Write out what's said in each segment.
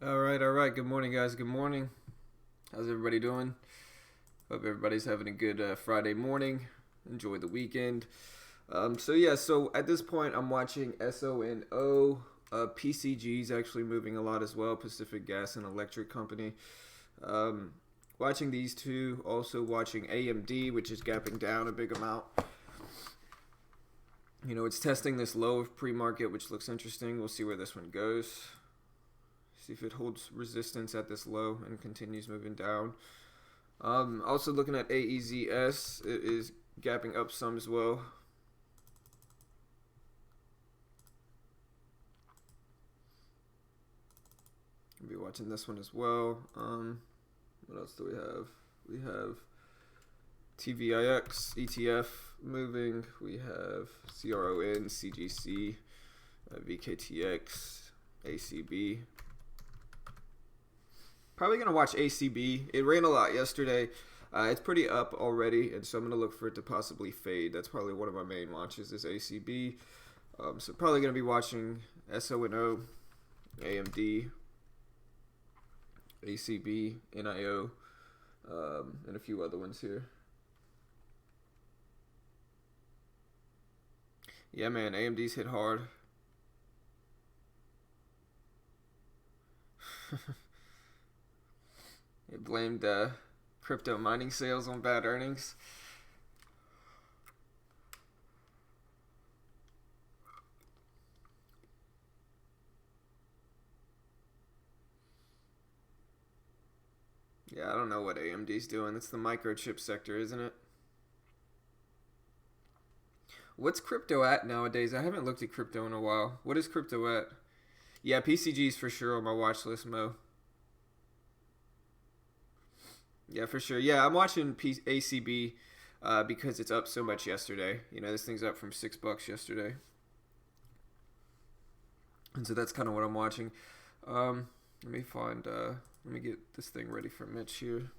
All right. Good morning, guys. Good morning. How's everybody doing? Hope everybody's having a good Friday morning. Enjoy the weekend. So at this point, I'm watching SONO. PCG is actually moving a lot as well. Pacific Gas and Electric Company. Um, Watching these two. Also watching AMD, which is gapping down a big amount. It's testing this low of pre-market, which looks interesting. We'll see where this one goes. See if it holds resistance at this low and continues moving down. Also looking at AEZS, it is gapping up some as well. I'll be watching this one as well. What else do we have? We have TVIX, ETF moving. We have CRON, CGC, VKTX, ACB. Probably going to watch ACB. It ran a lot yesterday. It's pretty up already, and so I'm going to look for it to possibly fade. That's probably one of my main watches is ACB. So probably going to be watching SONO, AMD, ACB, NIO, and a few other ones here. Yeah, man, AMD's hit hard. It blamed crypto mining sales on bad earnings. Yeah, I don't know what AMD's doing. It's the microchip sector, isn't it? What's crypto at nowadays? I haven't looked at crypto in a while. What is crypto at? Yeah, PCG's for sure on my watch list, Mo. Yeah, for sure. Yeah, I'm watching ACB because it's up so much yesterday. This thing's up from $6 yesterday, and so that's kind of what I'm watching. Let me find. Let me get this thing ready for Mitch here.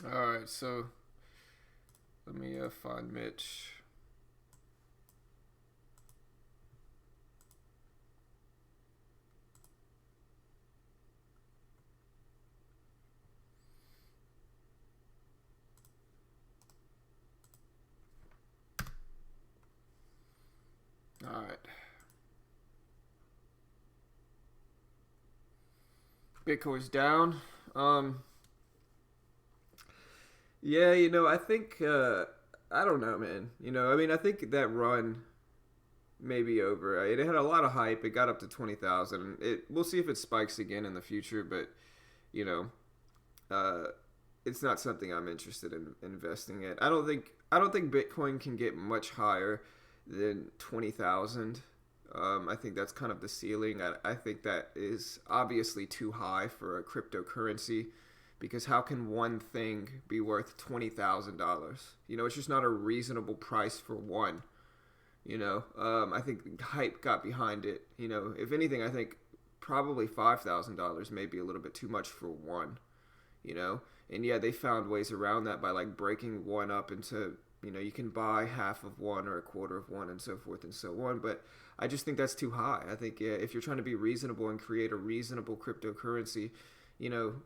All right, so let me find Mitch. All right. Bitcoin's down. Yeah, I think I don't know, man. I think that run may be over. It had a lot of hype. It got up to 20,000. We'll see if it spikes again in the future, but you know, uh, it's not something I'm interested in investing in. I don't think Bitcoin can get much higher than 20,000. I think that's kind of the ceiling. I think that is obviously too high for a cryptocurrency because how can one thing be worth $20,000? It's just not a reasonable price for one. I think hype got behind it. If anything, I think probably $5,000 may be a little bit too much for one. And yeah, they found ways around that by like breaking one up into you can buy half of one or a quarter of one and so forth and so on. But I just think that's too high. I think if you're trying to be reasonable and create a reasonable cryptocurrency,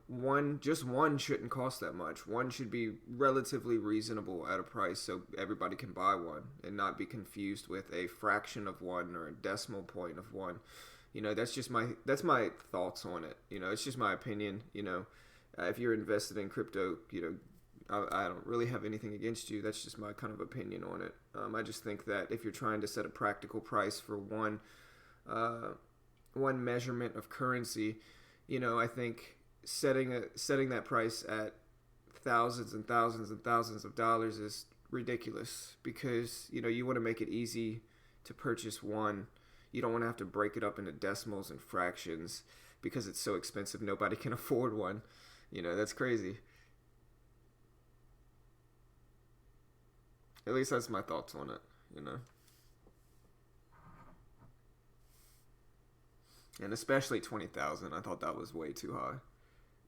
one shouldn't cost that much. One should be relatively reasonable at a price so everybody can buy one and not be confused with a fraction of one or a decimal point of one. That's my thoughts on it. It's just my opinion. If you're invested in crypto, I don't really have anything against you. That's just my kind of opinion on it. I just think that if you're trying to set a practical price for one measurement of currency, I think setting that price at thousands and thousands and thousands of dollars is ridiculous because you want to make it easy to purchase one. You don't want to have to break it up into decimals and fractions because it's so expensive. Nobody can afford one. That's crazy. At least that's my thoughts on it. And especially 20,000. I thought that was way too high.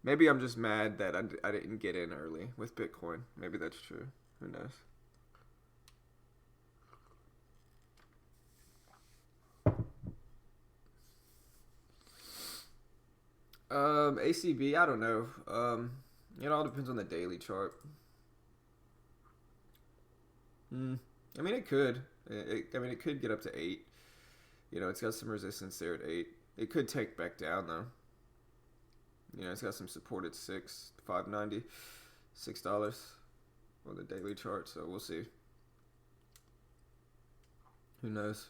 Maybe I'm just mad that I didn't get in early with Bitcoin. Maybe that's true. Who knows? ACB, I don't know. It all depends on the daily chart. I mean, it could. It could get up to 8. It's got some resistance there at 8. It could take back down though. It's got some support at 6, $5.90, $6 on the daily chart. So we'll see. Who knows?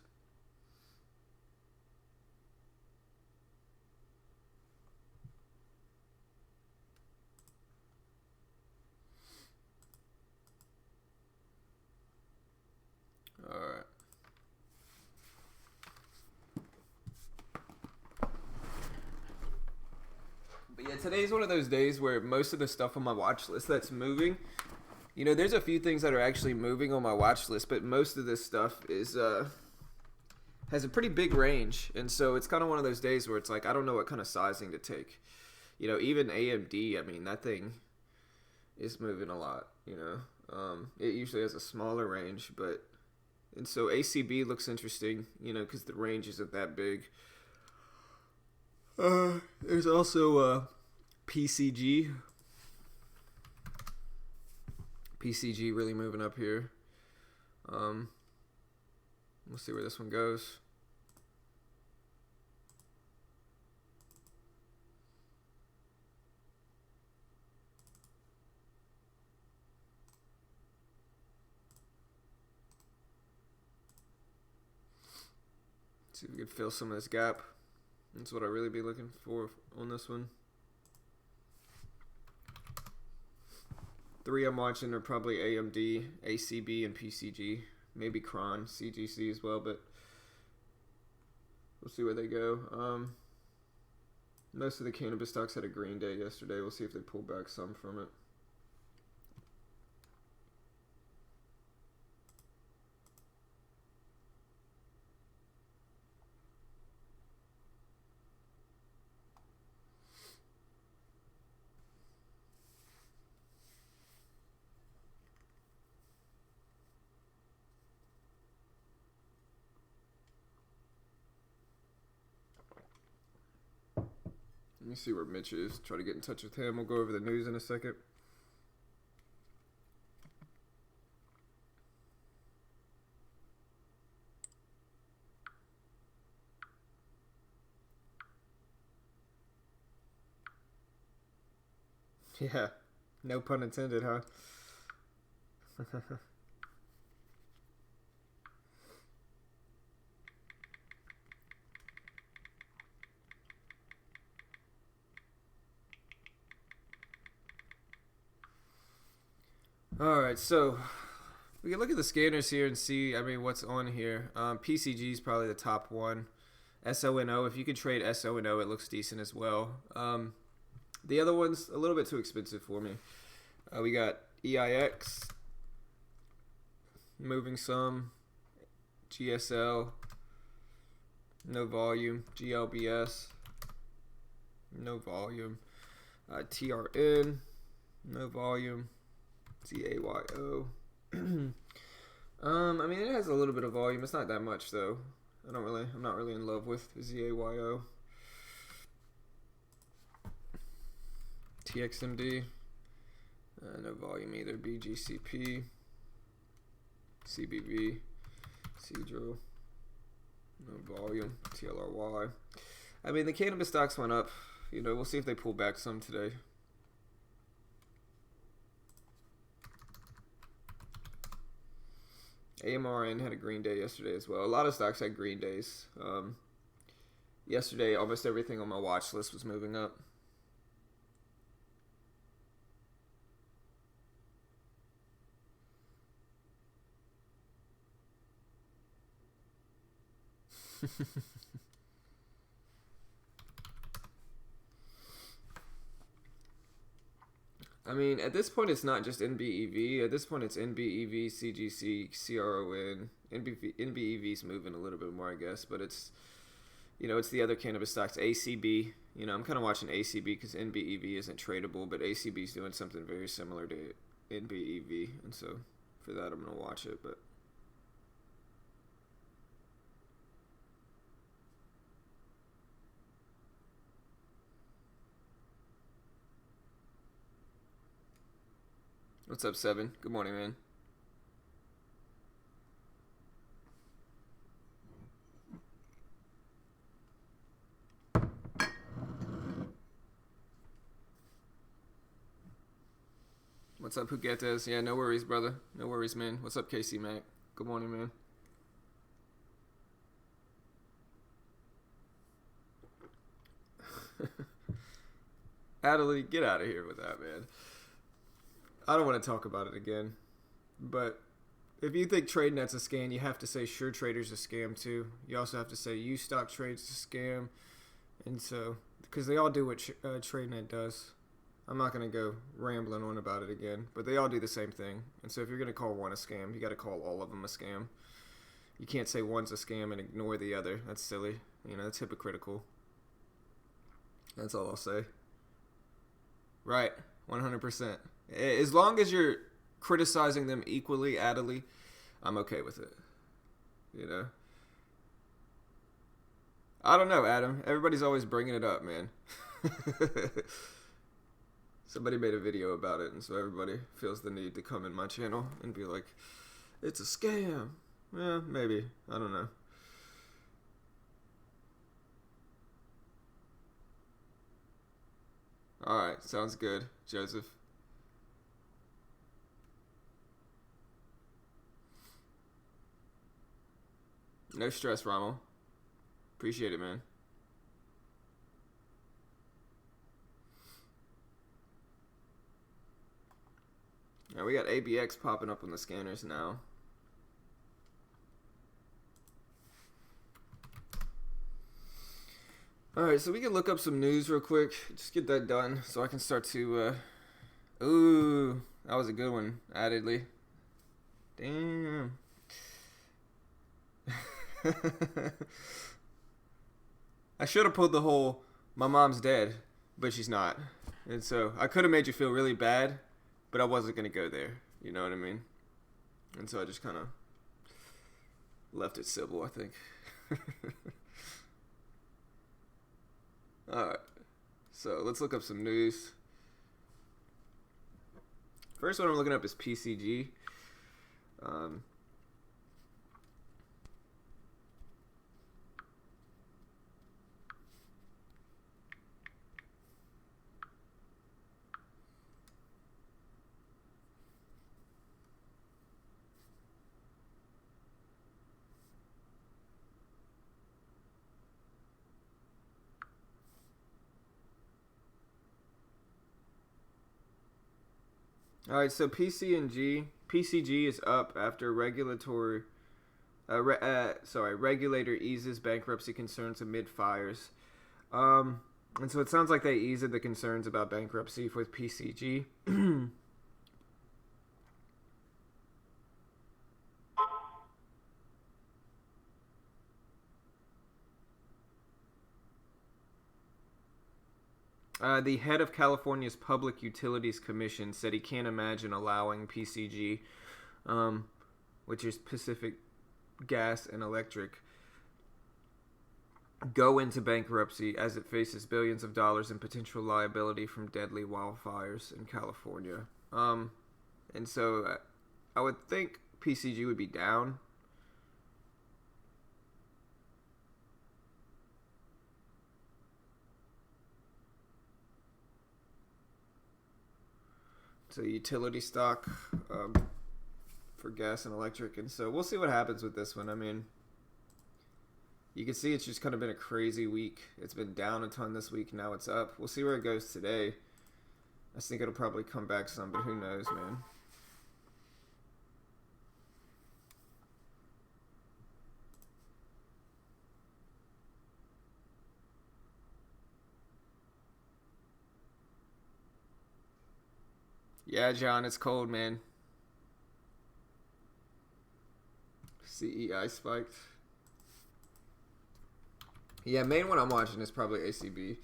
All right. But yeah, today's one of those days where most of the stuff on my watch list that's moving, there's a few things that are actually moving on my watch list, but most of this stuff is has a pretty big range, and so it's kind of one of those days where it's like I don't know what kind of sizing to take. Even AMD, I mean, that thing is moving a lot. It usually has a smaller range, and so ACB looks interesting, because the range isn't that big. There's also PCG. PCG really moving up here. We'll see where this one goes. See if we can fill some of this gap. That's what I really be looking for on this one. 3 I'm watching are probably AMD, ACB, and PCG. Maybe Cron, CGC as well, but we'll see where they go. Most of the cannabis stocks had a green day yesterday. We'll see if they pull back some from it. Let me see where Mitch is. Try to get in touch with him. We'll go over the news in a second. Yeah, no pun intended, huh? All right, so we can look at the scanners here and see, what's on here. PCG is probably the top one. SONO, if you can trade SONO, it looks decent as well. The other one's a little bit too expensive for me. We got EIX, moving some. GSL, no volume. GLBS, no volume. TRN, no volume. ZAYO. It has a little bit of volume. It's not that much though. I'm not really in love with ZAYO. TXMD, no volume either. BGCP, CBV, Cedro, no volume. TLRY. The cannabis stocks went up. We'll see if they pull back some today. AMRN had a green day yesterday as well. A lot of stocks had green days. Yesterday, almost everything on my watch list was moving up. I mean, at this point, it's not just NBEV. At this point, it's NBEV, CGC, CRON. NBEV's moving a little bit more, I guess, but it's, it's the other cannabis stocks. ACB. I'm kind of watching ACB because NBEV isn't tradable, but ACB's doing something very similar to NBEV, and so for that, I'm gonna watch it. But what's up, Seven? Good morning, man. What's up, Huguetes? Yeah, no worries, brother. No worries, man. What's up, Casey Mac? Good morning, man. Adelie, get out of here with that, man. I don't want to talk about it again. But if you think TradeNet's a scam, you have to say Sure Trader's a scam too. You also have to say Ustock Trade's a scam. And so, because they all do what TradeNet does. I'm not going to go rambling on about it again, but they all do the same thing. And so if you're going to call one a scam, you got to call all of them a scam. You can't say one's a scam and ignore the other. That's silly. That's hypocritical. That's all I'll say. Right. 100%. As long as you're criticizing them equally, Adelie, I'm okay with it. I don't know, Adam. Everybody's always bringing it up, man. Somebody made a video about it, and so everybody feels the need to come in my channel and be like, it's a scam. Yeah, maybe. I don't know. Alright, sounds good, Joseph. No stress, Rommel. Appreciate it, man. Alright, we got ABX popping up on the scanners now. Alright, so we can look up some news real quick. Just get that done so I can start to... Ooh, that was a good one, Addedly. Damn. I should have pulled the whole, my mom's dead, but she's not. And so I could have made you feel really bad, but I wasn't going to go there. You know what I mean? And so I just kind of left it civil, I think. Alright. So let's look up some news. First one I'm looking up is PCG. All right, so PCG is up after regulator eases bankruptcy concerns amid fires. And so it sounds like they eased the concerns about bankruptcy with PCG. The head of California's Public Utilities Commission said he can't imagine allowing PCG, which is Pacific Gas and Electric, go into bankruptcy as it faces billions of dollars in potential liability from deadly wildfires in California. And so I would think PCG would be down. So utility stock for gas and electric. And so we'll see what happens with this one. I mean, you can see it's just kind of been a crazy week. It's been down a ton this week. Now it's up. We'll see where it goes today. I think it'll probably come back some, but who knows, man. Yeah, John, it's cold, man. CEI spiked. Yeah, main one I'm watching is probably ACB.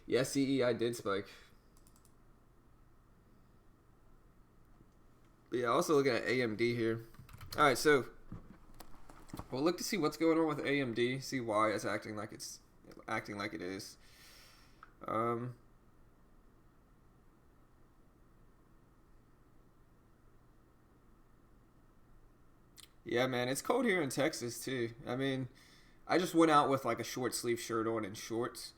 Yeah, CEI did spike. But yeah, also looking at AMD here. All right, so we'll look to see what's going on with AMD. See why it's acting like it is. Yeah, man, it's cold here in Texas too. I mean, I just went out with like a short sleeve shirt on and shorts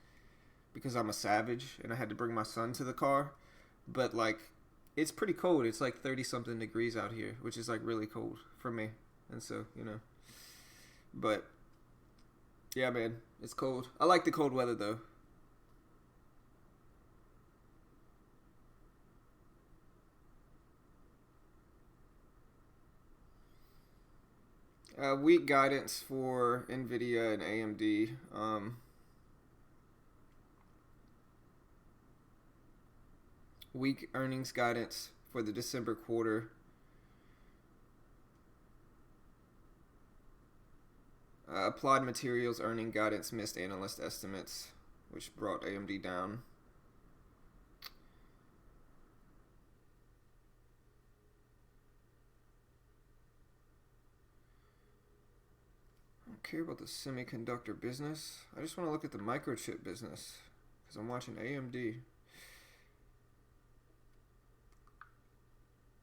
because I'm a savage and I had to bring my son to the car. But like, it's pretty cold. It's like 30 something degrees out here, which is like really cold for me. And so, but yeah, man, it's cold. I like the cold weather though. Weak guidance for Nvidia and AMD. Weak earnings guidance for the December quarter. Applied Materials earning guidance missed analyst estimates, which brought AMD down. I don't care about the semiconductor business. I just want to look at the microchip business because I'm watching AMD.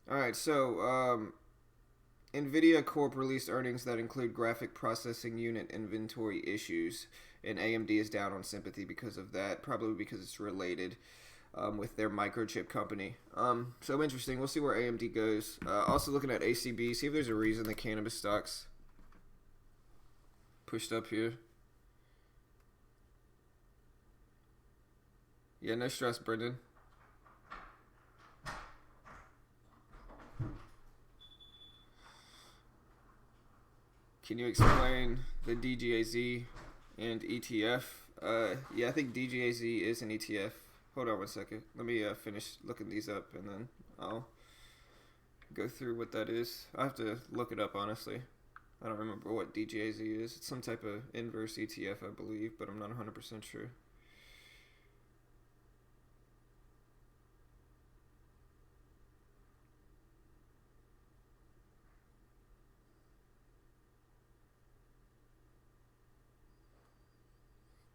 Alright, so Nvidia Corp released earnings that include graphic processing unit inventory issues, and AMD is down on sympathy because of that, probably because it's related with their microchip company. So interesting. We'll see where AMD goes. Also looking at ACB, see if there's a reason the cannabis stocks pushed up here. Yeah, no stress, Brendan. Can you explain the DGAZ and ETF? Yeah, I think DGAZ is an ETF. Hold on one second. Let me finish looking these up, and then I'll go through what that is. I have to look it up, honestly. I don't remember what DGAZ is. It's some type of inverse ETF, I believe, but I'm not 100% sure.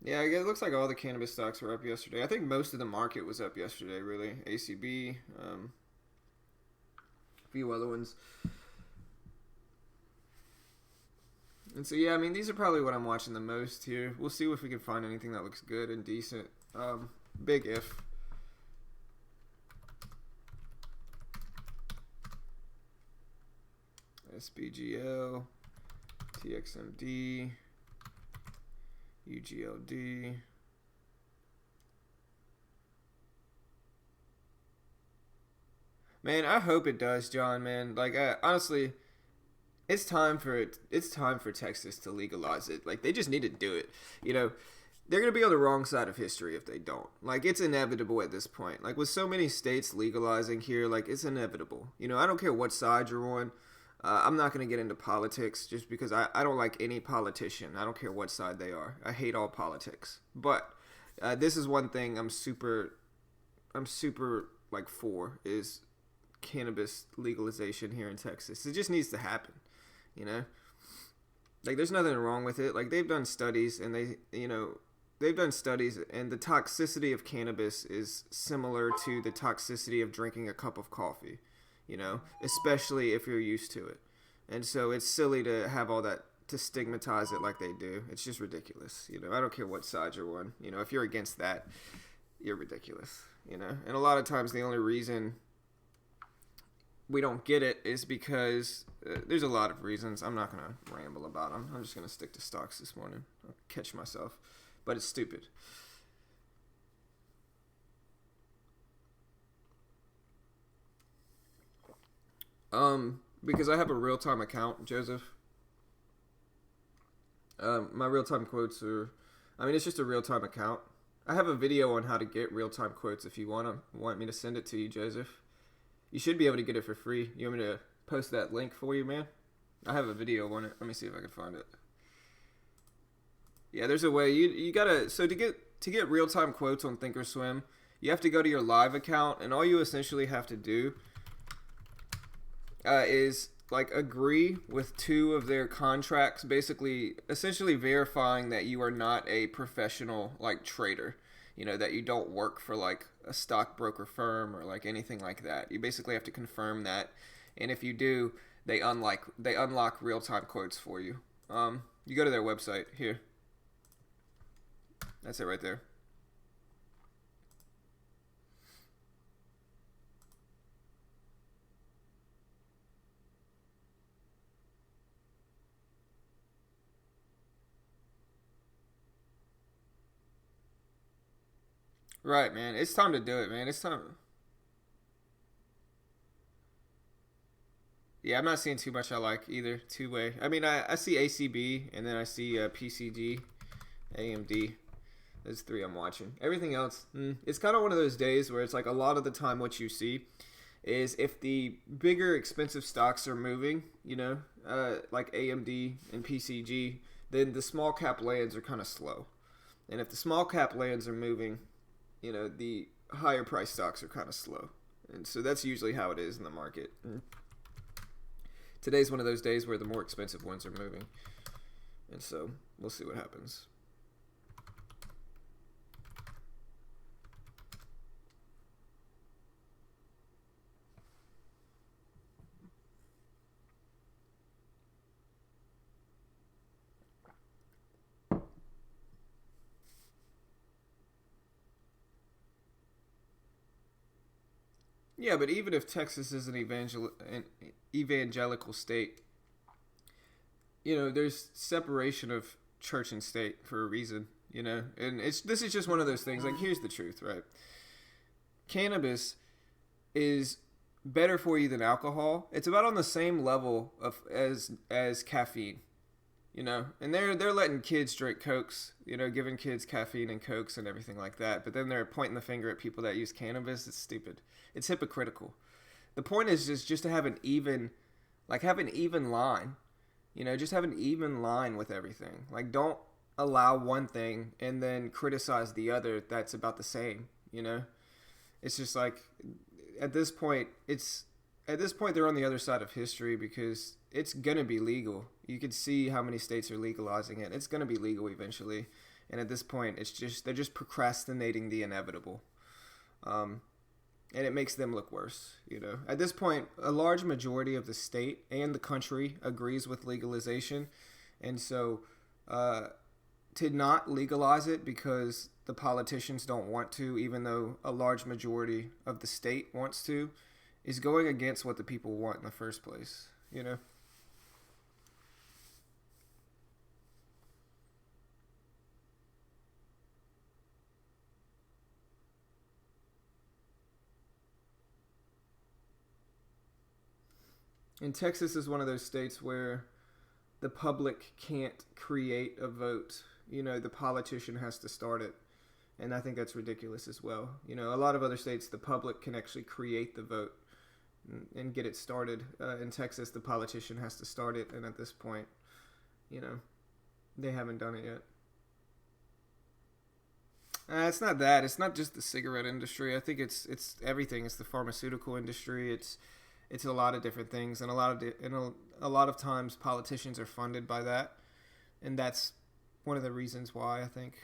Yeah, it looks like all the cannabis stocks were up yesterday. I think most of the market was up yesterday, really. ACB, a few other ones. And so, yeah, I mean, these are probably what I'm watching the most here. We'll see if we can find anything that looks good and decent. Big if. SBGL, TXMD, UGLD. Man, I hope it does, John, man. Like, honestly, it's time for it. It's time for Texas to legalize it. Like, they just need to do it. They're going to be on the wrong side of history if they don't. Like, it's inevitable at this point. Like, with so many states legalizing here, like, it's inevitable. I don't care what side you're on. I'm not going to get into politics just because I don't like any politician. I don't care what side they are. I hate all politics. But this is one thing I'm super like for is cannabis legalization here in Texas. It just needs to happen, Like there's nothing wrong with it. Like they've done studies and they've done studies and the toxicity of cannabis is similar to the toxicity of drinking a cup of coffee. Especially if you're used to it. And so it's silly to have all that, to stigmatize it like they do. It's just ridiculous. I don't care what side you're on. If you're against that, you're ridiculous. And a lot of times the only reason we don't get it is because there's a lot of reasons. I'm not going to ramble about them. I'm just going to stick to stocks this morning. I'll catch myself. But it's stupid. Because I have a real-time account, Joseph. My real-time quotes are, it's just a real-time account. I have a video on how to get real-time quotes if you want me to send it to you, Joseph. You should be able to get it for free. You want me to post that link for you, man? I have a video on it. Let me see if I can find it. Yeah, there's a way. You gotta, so to get real time quotes on Thinkorswim, you have to go to your live account, and all you essentially have to do is like agree with 2 of their contracts, basically essentially verifying that you are not a professional like trader. You know, that you don't work for like a stockbroker firm or like anything like that. You basically have to confirm that, and if you do, they unlock real time quotes for you. You go to their website here. That's it right there. Right, man. It's time to do it, man. It's time. Yeah, I'm not seeing too much I like either. Two way. I mean, I see ACB and then I see PCG, AMD. There's 3 I'm watching. Everything else, it's kind of one of those days where it's like a lot of the time what you see is if the bigger expensive stocks are moving, you know, like AMD and PCG, then the small cap lands are kind of slow. And if the small cap lands are moving, you know, the higher price stocks are kind of slow. And so that's usually how it is in the market. Today's one of those days where the more expensive ones are moving. And so we'll see what happens. Yeah, but even if Texas is an evangelical state, you know, there's separation of church and state for a reason, you know? And this is just one of those things. Like, here's the truth, right? Cannabis is better for you than alcohol. It's about on the same level of as caffeine, you know? And they're letting kids drink Cokes, you know, giving kids caffeine and Cokes and everything like that. But then they're pointing the finger at people that use cannabis. It's stupid. It's hypocritical. The point is just to have an even, like, have an even line. You know, just have an even line with everything. Like, don't allow one thing and then criticize the other that's about the same, you know? It's just like, at this point, they're on the other side of history because it's going to be legal. You can see how many states are legalizing it. It's going to be legal eventually. And at this point, they're just procrastinating the inevitable. And it makes them look worse, you know. At this point, a large majority of the state and the country agrees with legalization. And so to not legalize it because the politicians don't want to, even though a large majority of the state wants to, is going against what the people want in the first place, you know. And Texas is one of those states where the public can't create a vote. You know, the politician has to start it. And I think that's ridiculous as well. You know, a lot of other states, the public can actually create the vote and get it started. In Texas, the politician has to start it. And at this point, you know, they haven't done it yet. It's not that. It's not just the cigarette industry. I think it's everything. It's the pharmaceutical industry. It's a lot of different things, and a lot of times politicians are funded by that, and that's one of the reasons why I think.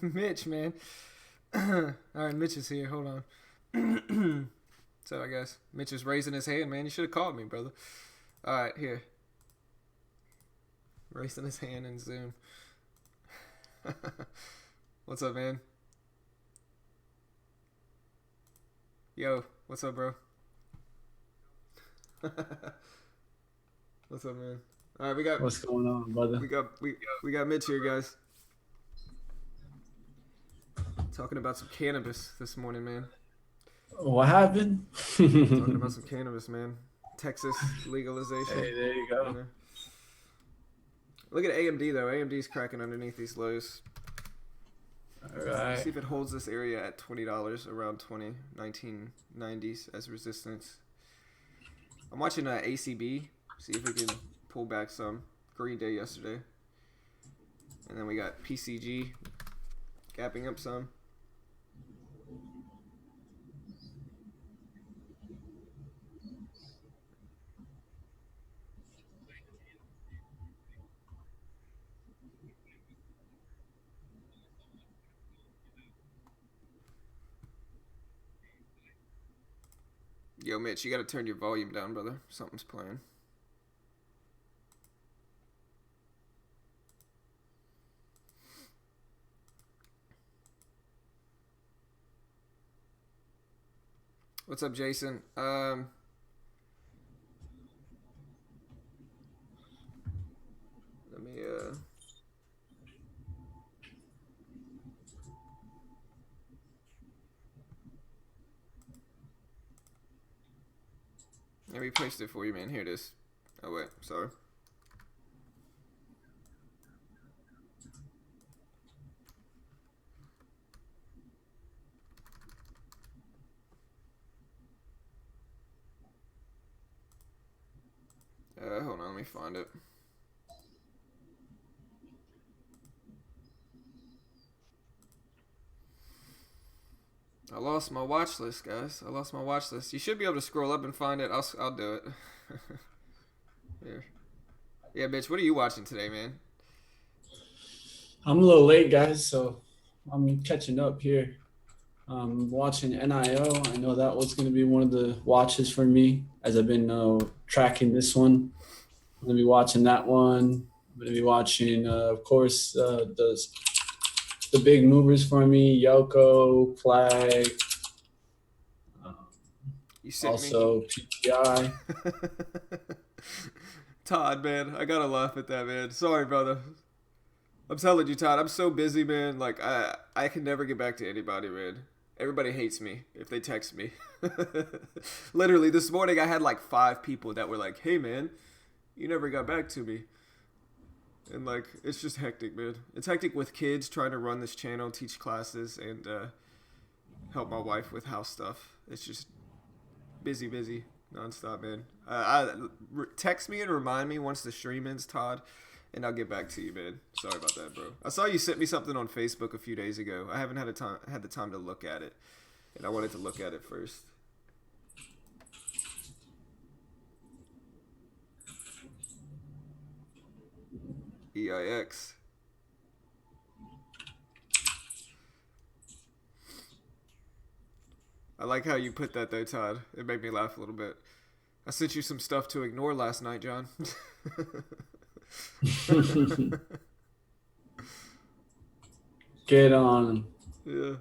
Mitch, man. All right, Mitch is here. Hold on. So I guess Mitch is raising his hand, man. You should have called me, brother. All right, here. Raising his hand in Zoom. What's up, man? Yo, what's up, bro? What's up, man? All right, What's going on, brother? we got Mitch here, guys. Talking about some cannabis this morning, man. What happened? Talking about some cannabis, man. Texas legalization. Hey, there you You go. know. Look at AMD though. AMD's cracking underneath these lows. All Let's right. see if it holds this area at $20 around 1990s as resistance. I'm watching ACB. See if we can pull back some. Green Day yesterday, and then we got PCG gapping up some. Yo, Mitch, you gotta turn your volume down, brother. Something's playing. What's up, Jason? Let me let me paste it for you, man. Here it is. Oh wait, sorry. Hold on, let me find it. I lost my watch list, guys. I lost my watch list. You should be able to scroll up and find it. I'll do it. Here. Yeah, bitch. What are you watching today, man? I'm a little late, guys, so I'm catching up here. Watching NIO. I know that was going to be one of the watches for me as I've been tracking this one. I'm going to be watching that one. I'm going to be watching, of course, the big movers for me: Yoko, Flag, um, You sent me. also PTI. Todd, man. I gotta laugh at that, man. Sorry, brother. I'm telling you, Todd. I'm so busy, man. Like I can never get back to anybody, man. Everybody hates me if they text me. Literally, this morning I had like 5 people that were like, "Hey, man, you never got back to me." And like, it's just hectic, man. It's hectic with kids trying to run this channel, teach classes, and help my wife with house stuff. It's just busy, busy, nonstop, man. Text me and remind me once the stream ends, Todd, and I'll get back to you, man. Sorry about that, bro. I saw you sent me something on Facebook a few days ago. I haven't had the time to look at it, and I wanted to look at it first. EIX. I like how you put that though, Todd. It made me laugh a little bit. I sent you some stuff to ignore last night, John. Get on. Yeah.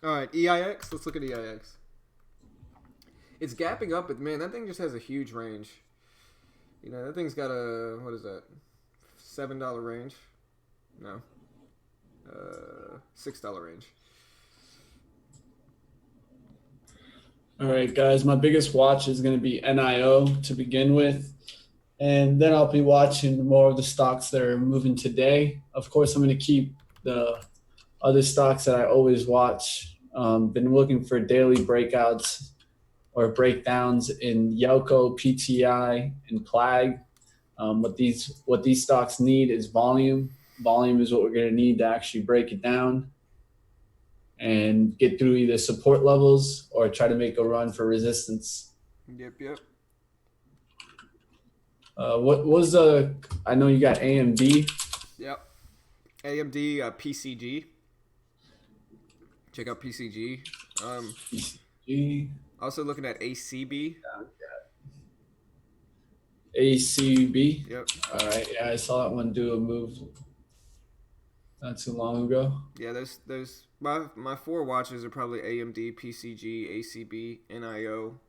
All right, EIX. Let's look at EIX. It's gapping up, but man, that thing just has a huge range. You know, that thing's got a what is that? $7 range? No, $6 range. All right, guys. My biggest watch is going to be NIO to begin with. And then I'll be watching more of the stocks that are moving today. Of course, I'm going to keep the other stocks that I always watch. Been looking for daily breakouts or breakdowns in Yelko, PTI, and Plag. What these stocks need is volume. Volume is what we're going to need to actually break it down and get through either support levels or try to make a run for resistance. Yep, yep, What was the? I know you got AMD. yep. AMD PCG. Check out PCG. Also looking at ACB. ACB. Yep. All right, yeah, I saw that one do a move not too long ago. Yeah, there's my 4 watches are probably AMD, PCG, ACB, NIO.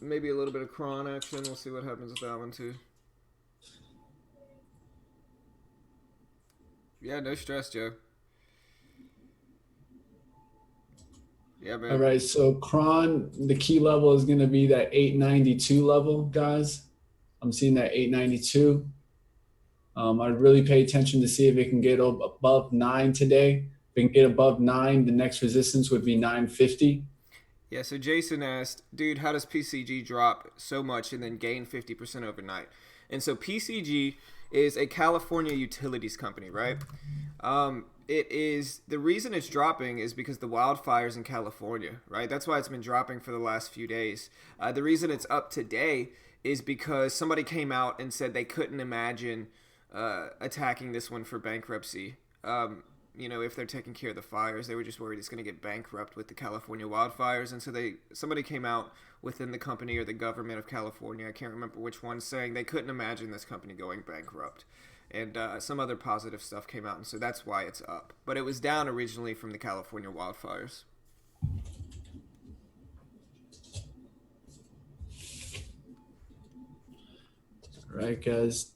Maybe a little bit of cron action. We'll see what happens with that one too. Yeah, no stress, Joe. Yeah, All man. right, so Cron, the key level is going to be that 892 level, guys. I'm seeing that 892. I'd really pay attention to see if it can get above 9 today. If it can get above 9, the next resistance would be 950. Yeah, so Jason asked, dude, how does PCG drop so much and then gain 50% overnight? And so PCG is a California utilities company, right? It is the reason it's dropping is because the wildfires in California, right? That's why it's been dropping for the last few days. The reason it's up today is because somebody came out and said they couldn't imagine attacking this one for bankruptcy. If they're taking care of the fires, they were just worried it's going to get bankrupt with the California wildfires, and so somebody came out within the company or the government of California, I can't remember which one, saying they couldn't imagine this company going bankrupt, and some other positive stuff came out, and so that's why it's up. But it was down originally from the California wildfires. All right, guys.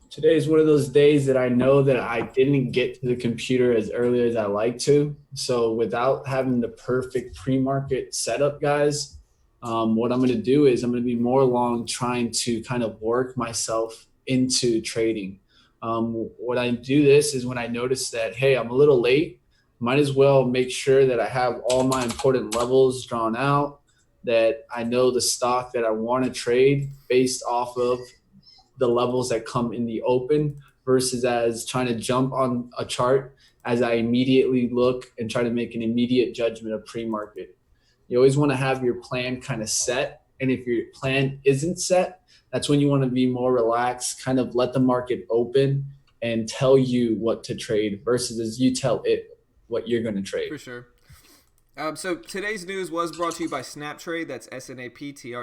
Today is one of those days that I know that I didn't get to the computer as early as I like to. So without having the perfect pre-market setup, guys, what I'm going to do is I'm going to be more along trying to kind of work myself into trading. When I do this is when I notice that, hey, I'm a little late. Might as well make sure that I have all my important levels drawn out, that I know the stock that I want to trade based off of the levels that come in the open versus as trying to jump on a chart as I immediately look and try to make an immediate judgment of pre-market. You always want to have your plan kind of set. And if your plan isn't set, that's when you want to be more relaxed, kind of let the market open and tell you what to trade versus as you tell it what you're going to trade. For sure. So today's news was brought to you by SnapTrade. That's SNAPTRADE.us.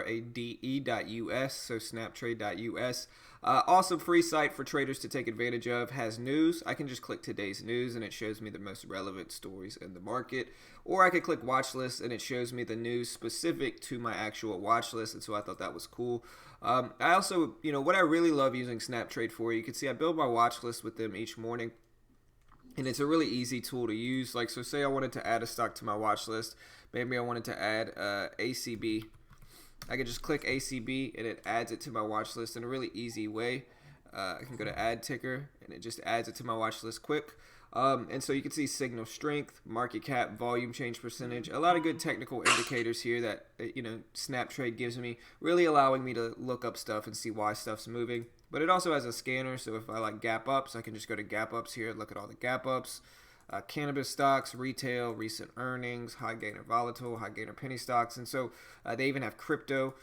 So SnapTrade.us. Awesome free site for traders to take advantage of. Has news. I can just click today's news and it shows me the most relevant stories in the market. Or I could click Watchlist and it shows me the news specific to my actual watch list. And so I thought that was cool. I also, what I really love using SnapTrade for, you can see I build my watch list with them each morning. And it's a really easy tool to use. Like, so say I wanted to add a stock to my watch list. Maybe I wanted to add ACB. I could just click ACB and it adds it to my watch list in a really easy way. I can go to add ticker and it just adds it to my watch list quick. And so you can see signal strength, market cap, volume change percentage, a lot of good technical indicators here that, SnapTrade gives me, really allowing me to look up stuff and see why stuff's moving. But it also has a scanner, so if I like gap ups, I can just go to gap ups here and look at all the gap ups. Cannabis stocks, retail, recent earnings, high gainer volatile, high gainer penny stocks. And so they even have crypto.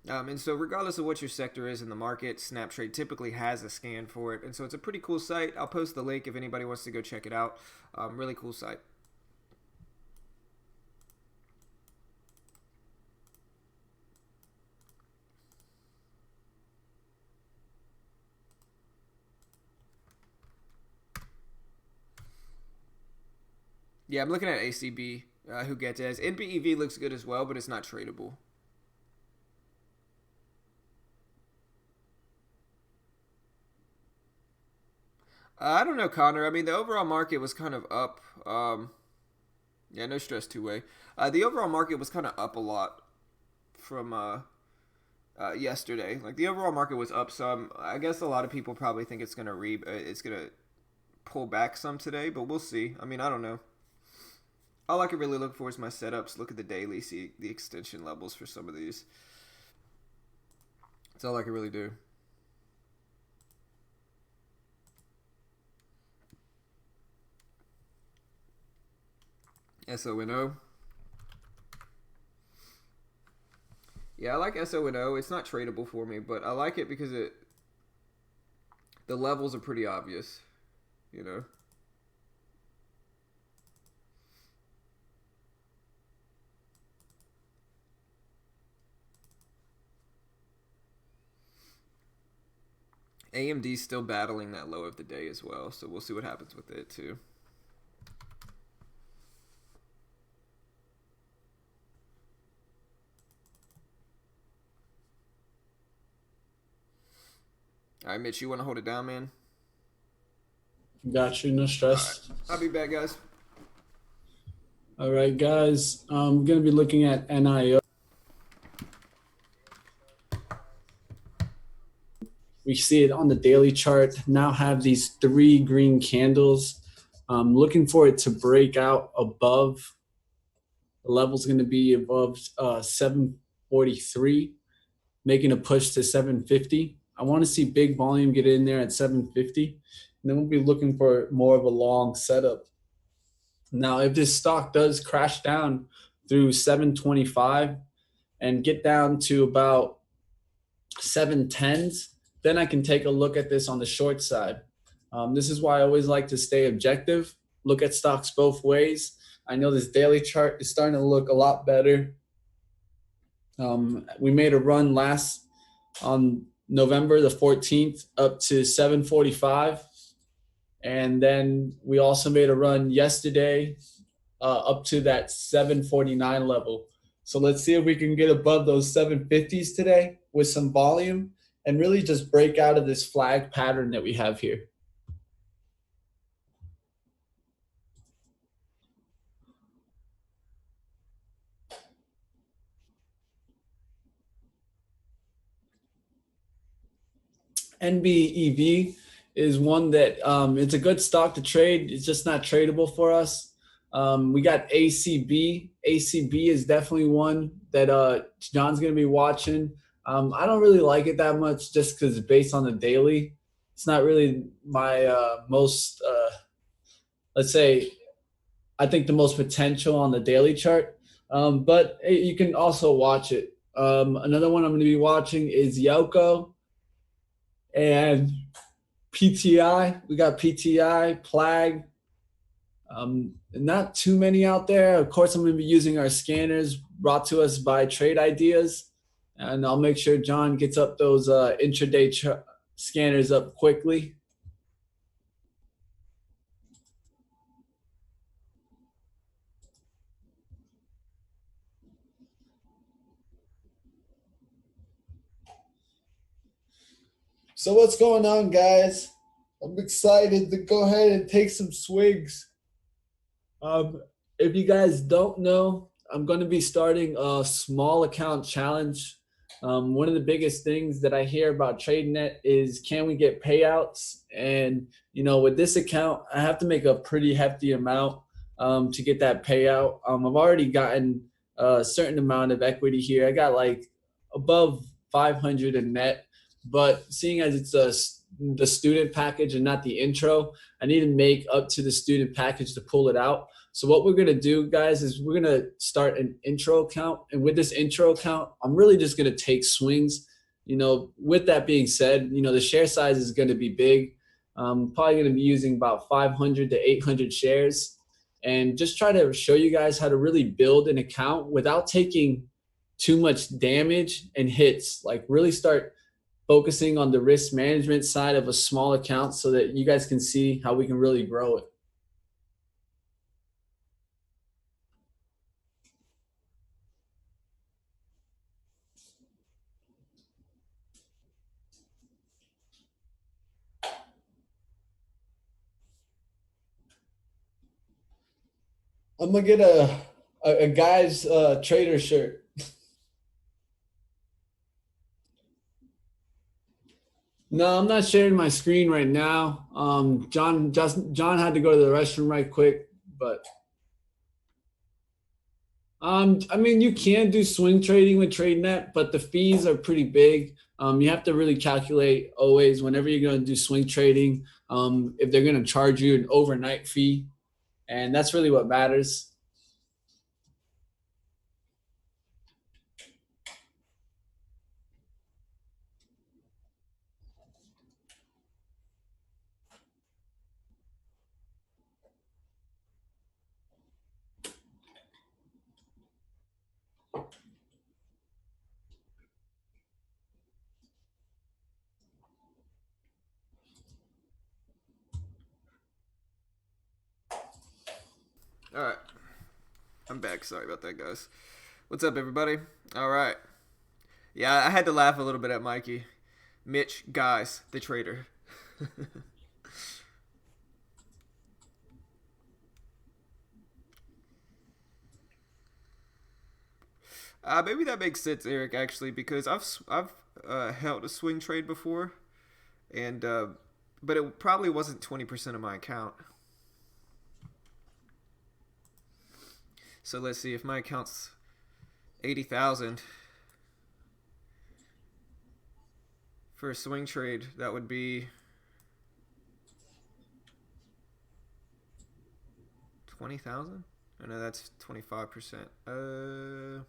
And so regardless of what your sector is in the market, SnapTrade typically has a scan for it. And so it's a pretty cool site. I'll post the link if anybody wants to go check it out. Really cool site. Yeah, I'm looking at ACB, who gets it as NBEV looks good as well, but it's not tradable. I don't know, Connor. I mean, the overall market was kind of up. Yeah, no stress two way. The overall market was kind of up a lot from yesterday. Like the overall market was up some. I guess a lot of people probably think it's gonna pull back some today, but we'll see. I mean, I don't know. All I can really look for is my setups. Look at the daily, see the extension levels for some of these. That's all I can really do. SONO. Yeah, I like SONO. It's not tradable for me, but I like it because the levels are pretty obvious, you know. AMD's still battling that low of the day as well, so we'll see what happens with it too. All right, Mitch, you want to hold it down, man? Got you, no All right. stress. I'll be back, guys. All right, guys. I'm gonna be looking at NIO. We see it on the daily chart. Now have these three green candles. Looking for it to break out above. The level's going to be above 743, making a push to 750. I want to see big volume get in there at 750, and then we'll be looking for more of a long setup. Now, if this stock does crash down through 725 and get down to about 710s, then I can take a look at this on the short side. This is why I always like to stay objective, look at stocks both ways. I know this daily chart is starting to look a lot better. We made a run last on November the 14th up to 745. And then we also made a run yesterday up to that 749 level. So let's see if we can get above those 750s today with some volume and really just break out of this flag pattern that we have here. NBEV is one that it's a good stock to trade. It's just not tradable for us. We got ACB. ACB is definitely one that John's going to be watching. I don't really like it that much just because it's based on the daily. It's not really my most, let's say, I think the most potential on the daily chart. But you can also watch it. Another one I'm going to be watching is Yoko and PTI. We got PTI, Plag. Not too many out there. Of course, I'm going to be using our scanners brought to us by Trade Ideas. And I'll make sure John gets up those intraday scanners up quickly. So what's going on, guys? I'm excited to go ahead and take some swigs. If you guys don't know, I'm going to be starting a small account challenge. One of the biggest things that I hear about TradeNet is, can we get payouts? And with this account, I have to make a pretty hefty amount to get that payout. I've already gotten a certain amount of equity here. I got like above 500 in net, but seeing as it's the student package and not the intro, I need to make up to the student package to pull it out. So what we're going to do, guys, is we're going to start an intro account. And with this intro account, I'm really just going to take swings. With that being said, the share size is going to be big. Probably going to be using about 500 to 800 shares, and just try to show you guys how to really build an account without taking too much damage and hits. Like, really start focusing on the risk management side of a small account so that you guys can see how we can really grow it. I'm gonna get a guy's trader shirt. No, I'm not sharing my screen right now. John had to go to the restroom right quick, but I mean, you can do swing trading with TradeNet, but the fees are pretty big. You have to really calculate always whenever you're going to do swing trading, if they're going to charge you an overnight fee, and that's really what matters. All right. I'm back. Sorry about that, guys. What's up, everybody? All right. Yeah, I had to laugh a little bit at Mikey. Mitch, guys, the trader. Maybe that makes sense, Eric. Actually, because I've held a swing trade before, and but it probably wasn't 20% of my account. So let's see if my account's 80,000 for a swing trade. That would be 20,000. Oh no, that's 25%.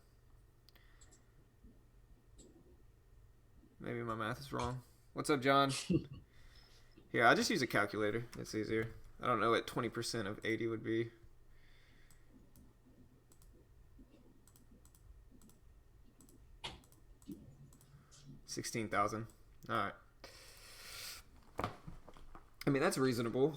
Maybe my math is wrong. What's up, John? Here, I'll just use a calculator. It's easier. I don't know what 20% of 80 would be. 16,000. All right. I mean, that's reasonable.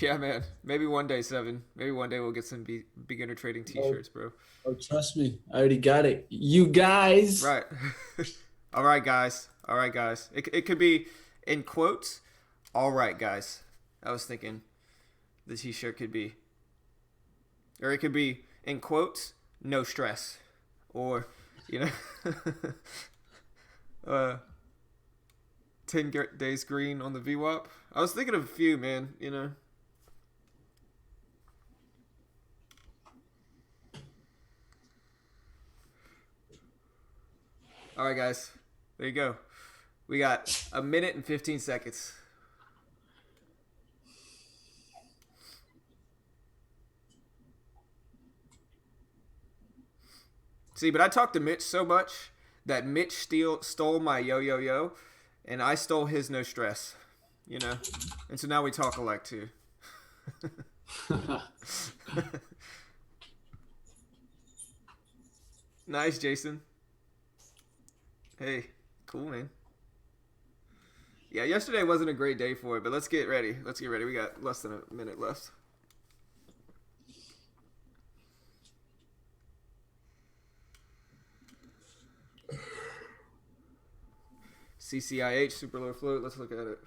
Yeah, man. Maybe one day, Seven. Maybe one day we'll get some beginner trading T-shirts, bro. Oh, trust me, I already got it. You guys. Right. All right, guys. All right, guys. It could be in quotes. All right, guys. I was thinking the T-shirt could be, or it could be in quotes. No stress, or you know, 10 days green on the VWAP. I was thinking of a few, man. You know. All right, guys. There you go. We got a minute and 15 seconds. See, but I talked to Mitch so much that Mitch stole my yo, and I stole his no stress. You know? And so now we talk alike, too. Nice, Jason. Hey, cool, man. Yeah, yesterday wasn't a great day for it, but let's get ready. Let's get ready. We got less than a minute left. CCIH, super low float. Let's look at it.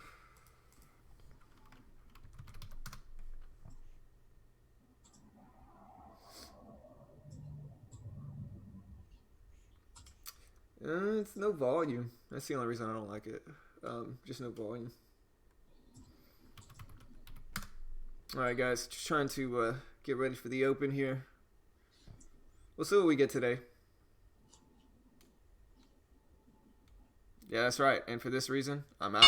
It's no volume. That's the only reason I don't like it. Just no volume. Alright, guys. Just trying to get ready for the open here. We'll see what we get today. Yeah, that's right. And for this reason, I'm out.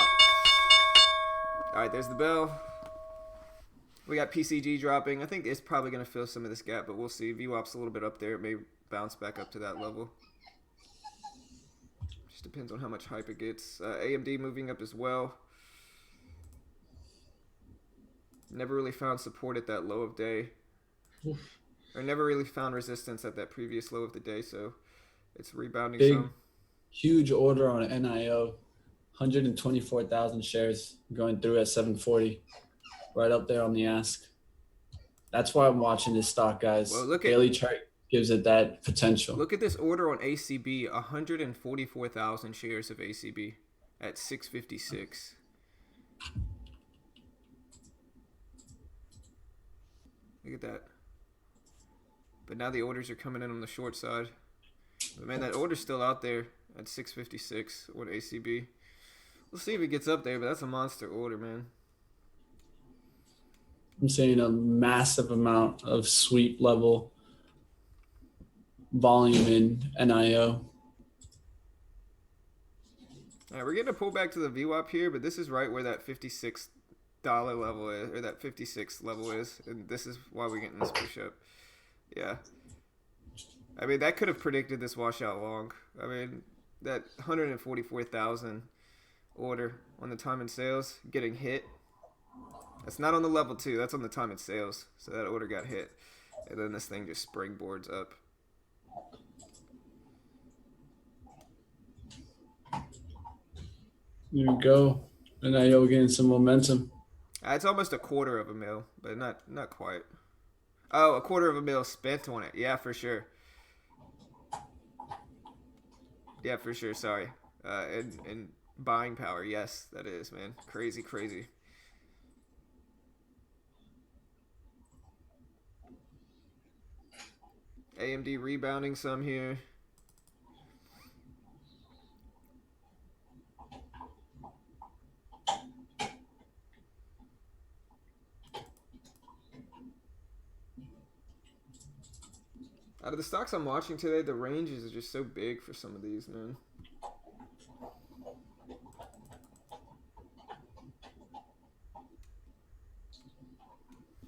Alright, there's the bell. We got PCG dropping. I think it's probably going to fill some of this gap, but we'll see. VWAP's a little bit up there. It may bounce back up to that level. Just depends on how much hype it gets. AMD moving up as well. Never really found support at that low of day. Or never really found resistance at that previous low of the day, so it's rebounding some. Huge order on NIO. 124,000 shares going through at 740. Right up there on the ask. That's why I'm watching this stock, guys. Well, daily chart gives it that potential. Look at this order on ACB. 144,000 shares of ACB at 656. Look at that. But now the orders are coming in on the short side. But man, that order's still out there at 656 on ACB. We'll see if it gets up there, but that's a monster order, man. I'm seeing a massive amount of sweep level volume in NIO. All right, we're getting a pullback to the VWAP here, but this is right where that $56 level is, or that 56 level is, and this is why we're getting this push up. Yeah. I mean, that could have predicted this washout long. I mean, that 144,000 order on the time and sales getting hit. That's not on the level 2. That's on the time and sales. So that order got hit. And then this thing just springboards up. There we go. NIO getting some momentum. It's almost a quarter of a mil, but not quite. Oh, a quarter of a mil spent on it. Yeah, for sure. Yeah, for sure. Sorry. And buying power. Yes, that is, man. Crazy, crazy. AMD rebounding some here. Out of the stocks I'm watching today, the ranges are just so big for some of these, man.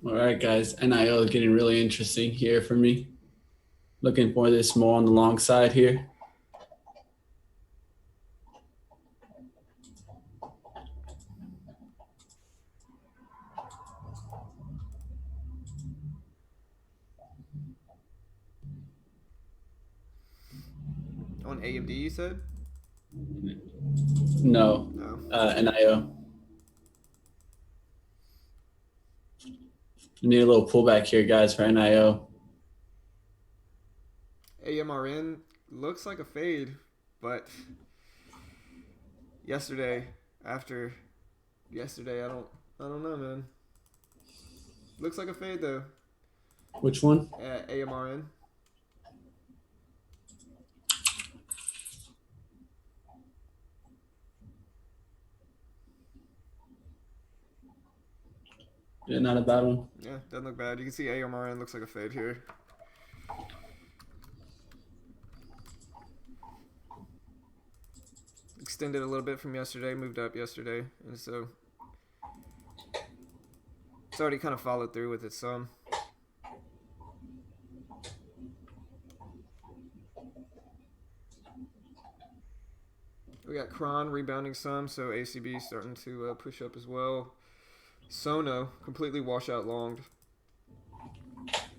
All right, guys. NIO is getting really interesting here for me. Looking for this more on the long side here. On AMD, you said? No, No. NIO. Need a little pullback here, guys, for NIO. AMRN looks like a fade, but yesterday, after yesterday, I don't know, man. Looks like a fade though. Which one? AMRN. Yeah, not a bad one. Yeah, doesn't look bad. You can see AMRN looks like a fade here. Extended a little bit from yesterday, moved up yesterday, and so it's already kind of followed through with it some. We got Kron rebounding some, so ACB starting to push up as well. Sono completely washout longed,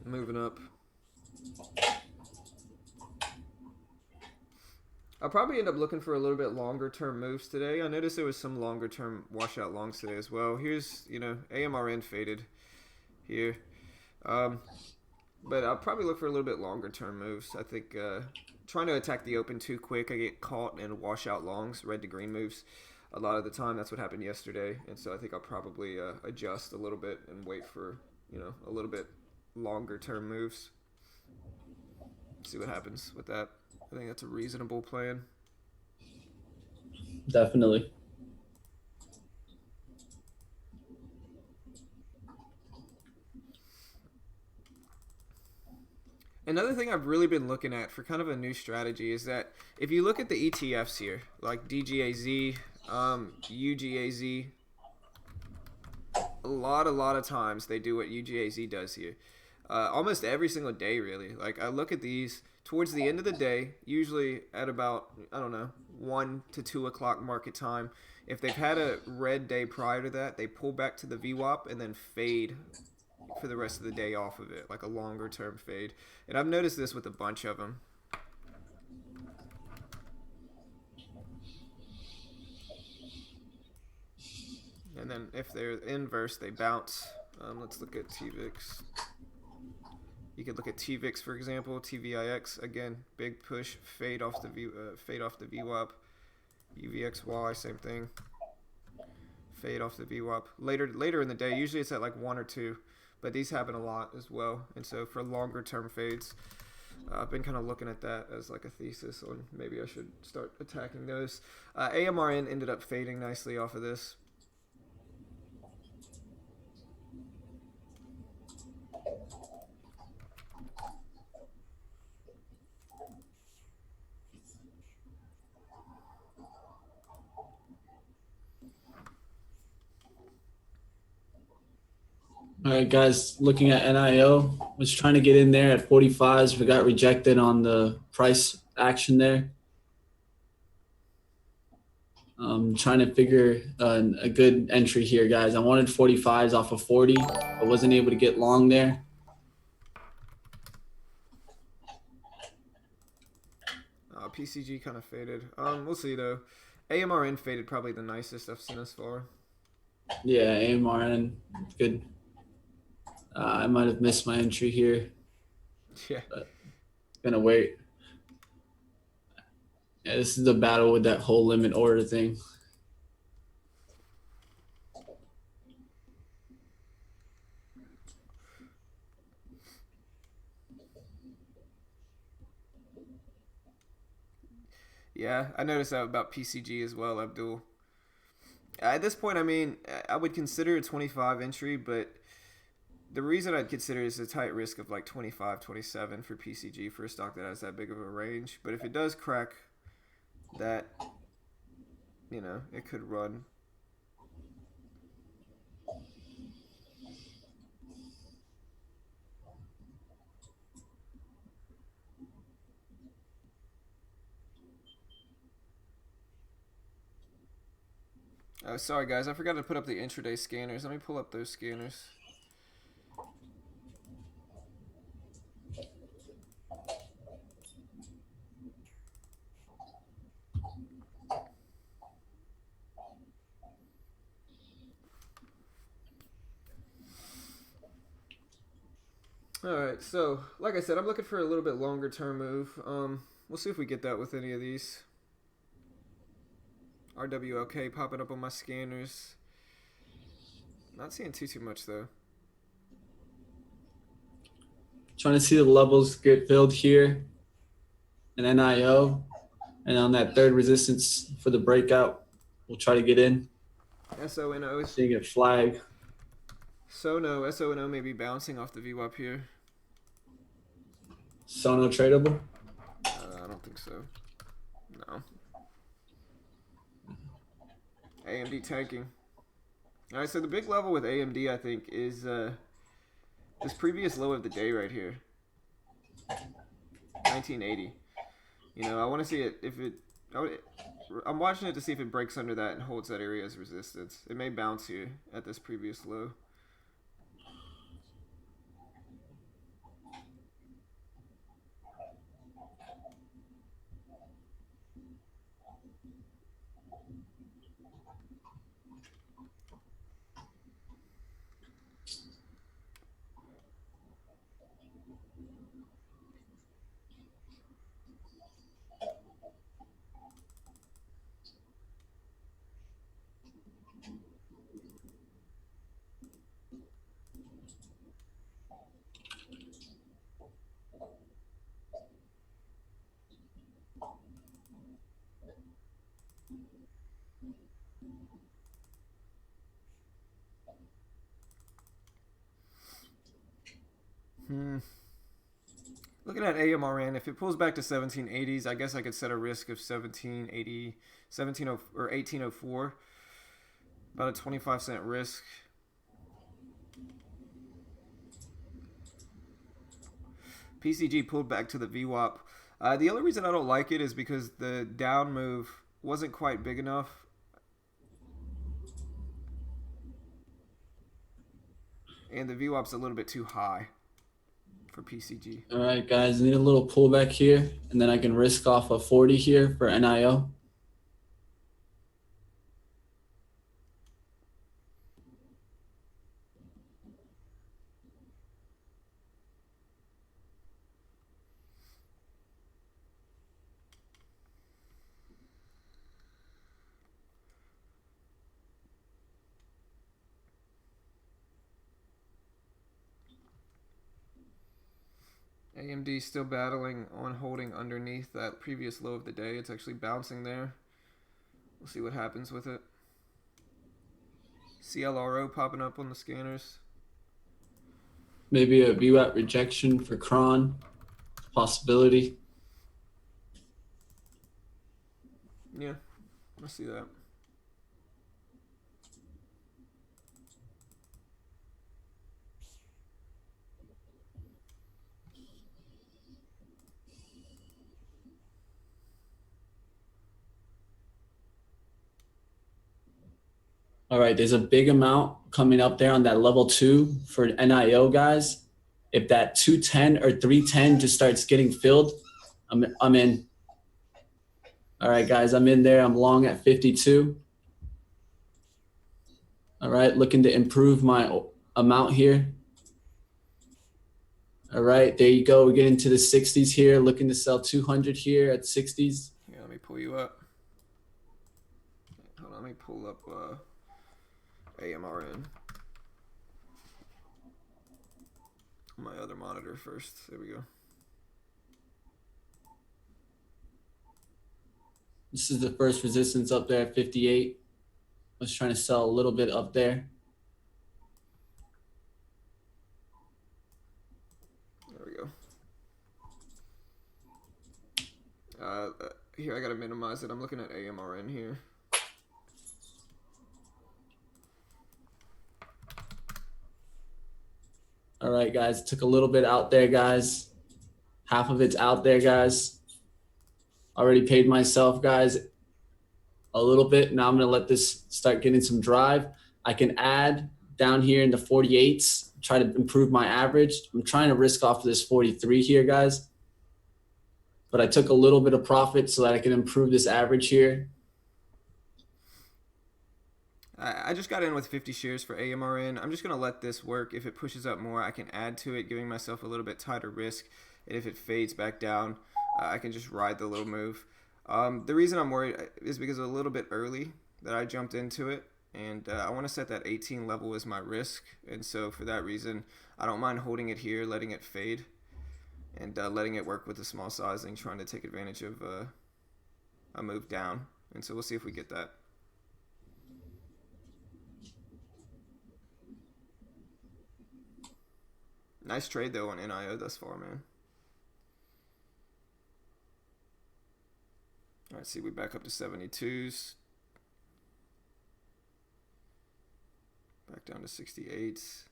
moving up. I'll probably end up looking for a little bit longer term moves today. I noticed there was some longer term washout longs today as well. Here's, AMRN faded here. But I'll probably look for a little bit longer term moves. I think trying to attack the open too quick, I get caught in washout longs, red to green moves. A lot of the time, that's what happened yesterday. And so I think I'll probably adjust a little bit and wait for, a little bit longer term moves. See what happens with that. I think that's a reasonable plan. Definitely. Another thing I've really been looking at for kind of a new strategy is that if you look at the ETFs here, like DGAZ, UGAZ, a lot of times they do what UGAZ does here. Almost every single day, really. Like, I look at these towards the end of the day, usually at about, 1 to 2 o'clock market time. If they've had a red day prior to that, they pull back to the VWAP and then fade for the rest of the day off of it, like a longer term fade. And I've noticed this with a bunch of them. And then if they're inverse, they bounce. Let's look at TVIX. You could look at TVIX, for example, TVIX. Again, big push, fade off the VWAP. UVXY, same thing. Fade off the VWAP. Later in the day, usually it's at like 1 or 2, but these happen a lot as well. And so for longer term fades, I've been kind of looking at that as like a thesis on maybe I should start attacking those. AMRN ended up fading nicely off of this. All right, guys, looking at NIO, was trying to get in there at 45s, but got rejected on the price action there. Trying to figure a good entry here, guys. I wanted 45s off of 40, but wasn't able to get long there. PCG kind of faded. We'll see though. AMRN faded probably the nicest I've seen us far. Yeah, AMRN, good. I might have missed my entry here. Yeah. But gonna wait. Yeah, this is the battle with that whole limit order thing. Yeah, I noticed that about PCG as well, Abdul. At this point, I mean, I would consider a 25 entry, but the reason I'd consider it is a tight risk of like 25, 27 for PCG for a stock that has that big of a range. But if it does crack that, it could run. Oh, sorry guys, I forgot to put up the intraday scanners. Let me pull up those scanners. All right, so like I said, I'm looking for a little bit longer term move. We'll see if we get that with any of these. RWLK popping up on my scanners. Not seeing too much though. Trying to see the levels get filled here in NIO. And on that third resistance for the breakout, we'll try to get in. SONO. Seeing it flag. SONO may be bouncing off the VWAP here. Sono tradable? I don't think so. No. AMD tanking. All right, so the big level with AMD, I think, is this previous low of the day right here. 1980. I want to see it if it. I'm watching it to see if it breaks under that and holds that area as resistance. It may bounce here at this previous low. Looking at AMRN, if it pulls back to 1780s, I guess I could set a risk of 1780, 17 or 1804. About a 25-cent risk. PCG pulled back to the VWAP. The only reason I don't like it is because the down move wasn't quite big enough. And the VWAP's a little bit too high for PCG. All right, guys, I need a little pullback here, and then I can risk off a 40 here for NIO. AMD still battling on holding underneath that previous low of the day. It's actually bouncing there. We'll see what happens with it. CLRO popping up on the scanners. Maybe a VWAP rejection for Cron. Possibility. Yeah, I see that. All right, there's a big amount coming up there on that level 2 for NIO, guys. If that 210 or 310 just starts getting filled, I'm in. All right, guys, I'm in there. I'm long at 52. All right, looking to improve my amount here. All right, there you go. We get into the 60s here. Looking to sell 200 here at 60s. Yeah, let me me pull you up. Hold on, let me pull up AMRN. My other monitor first. There we go. This is the first resistance up there at 58. I was trying to sell a little bit up there. There we go. Here, I gotta minimize it. I'm looking at AMRN here. All right, guys. Took a little bit out there, guys. Half of it's out there, guys. Already paid myself, guys, a little bit. Now I'm going to let this start getting some drive. I can add down here in the 48s, try to improve my average. I'm trying to risk off of this 43 here, guys. But I took a little bit of profit so that I can improve this average here. I just got in with 50 shares for AMRN. I'm just going to let this work. If it pushes up more, I can add to it, giving myself a little bit tighter risk. And if it fades back down, I can just ride the little move. The reason I'm worried is because it's a little bit early that I jumped into it. And I want to set that 18 level as my risk. And so for that reason, I don't mind holding it here, letting it fade. And letting it work with the small sizing, trying to take advantage of a move down. And so we'll see if we get that. Nice trade, though, on NIO thus far, man. All right, see, we back up to 72s. Back down to 68s.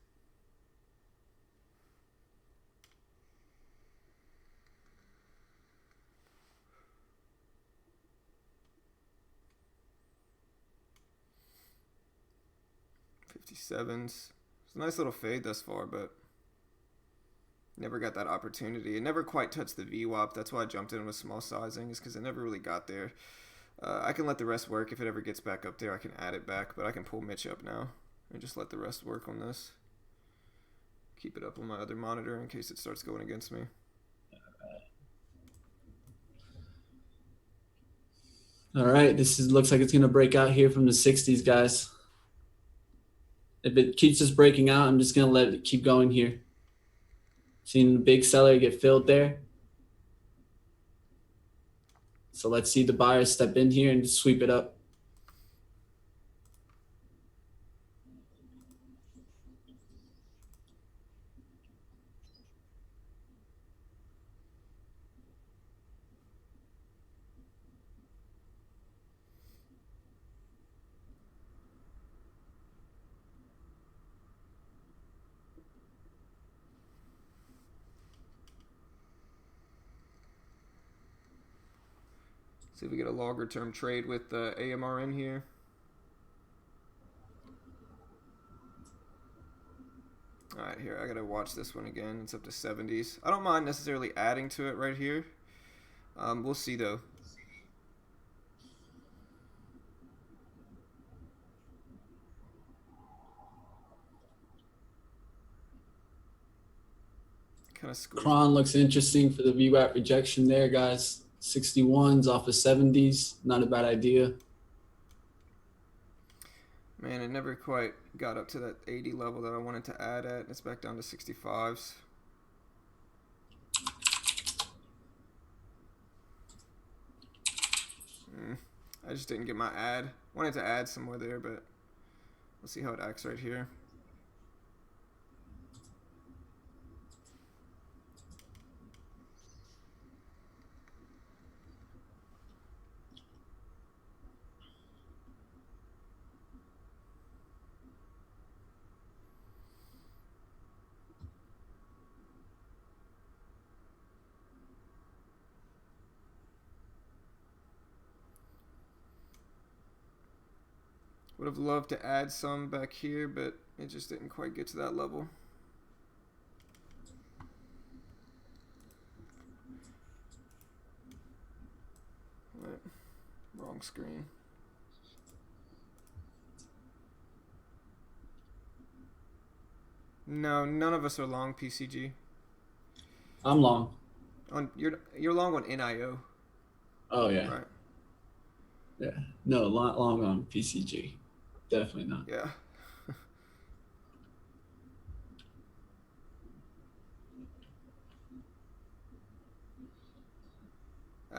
$57s. It's a nice little fade thus far, but never got that opportunity. It never quite touched the VWAP. That's why I jumped in with small sizing, is because it never really got there. I can let the rest work. If it ever gets back up there, I can add it back, but I can pull Mitch up now and just let the rest work on this. Keep it up on my other monitor in case it starts going against me. All right, looks like it's going to break out here from the 60s, guys. If it keeps just breaking out, I'm just going to let it keep going here. Seeing the big seller get filled there. So let's see the buyers step in here and sweep it up. See if we get a longer term trade with AMRN here. Alright, here, I gotta watch this one again. It's up to 70s. I don't mind necessarily adding to it right here. We'll see, though. Kind of squished. Cron looks interesting for the VWAP rejection there, guys. 61s off of 70s. Not a bad idea. Man, it never quite got up to that 80 level that I wanted to add at. It's back down to 65s. I just didn't get my add. Wanted to add somewhere there, but we'll see how it acts right here. Would have loved to add some back here, but it just didn't quite get to that level. Right. Wrong screen. No, none of us are long PCG. I'm long. You're long on NIO. Oh, yeah. Right. Yeah, no, not long on PCG. Definitely not. Yeah.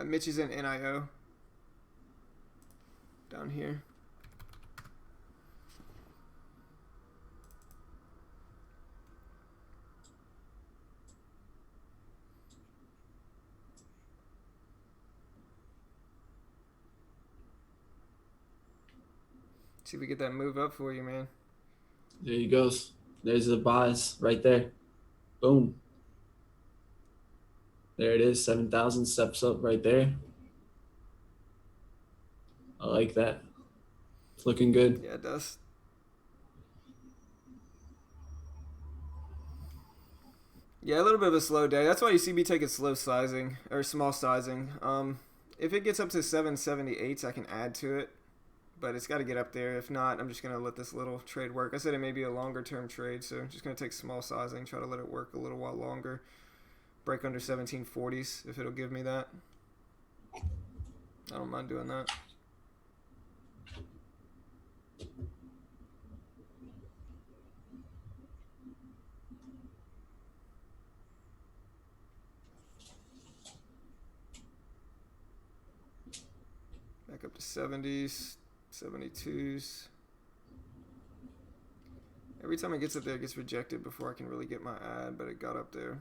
Mitch is in NIO down here. See if we get that move up for you, man. There he goes. There's the buys right there. Boom. There it is. 7,000 steps up right there. I like that. It's looking good. Yeah, it does. Yeah, a little bit of a slow day. That's why you see me taking slow sizing or small sizing. If it gets up to 778s, I can add to it, but it's got to get up there. If not, I'm just gonna let this little trade work. I said it may be a longer term trade, so I'm just gonna take small sizing, try to let it work a little while longer. Break under 1740s if it'll give me that. I don't mind doing that. Back up to 70s, 72s. Every time it gets up there, it gets rejected before I can really get my ad, but it got up there.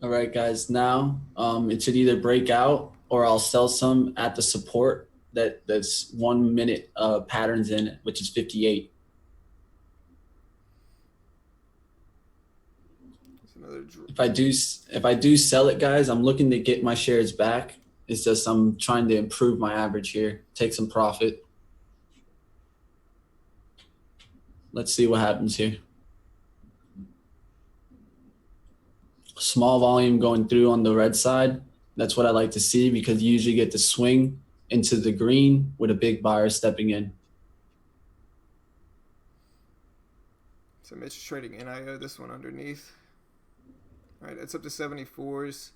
All right, guys. Now it should either break out or I'll sell some at the support that's 1 minute patterns in it, which is 58. If I do sell it, guys, I'm looking to get my shares back. It's just I'm trying to improve my average here, take some profit. Let's see what happens here. Small volume going through on the red side. That's what I like to see because you usually get to swing into the green with a big buyer stepping in. So Mitch is trading NIO, this one underneath. All right, it's up to 74s.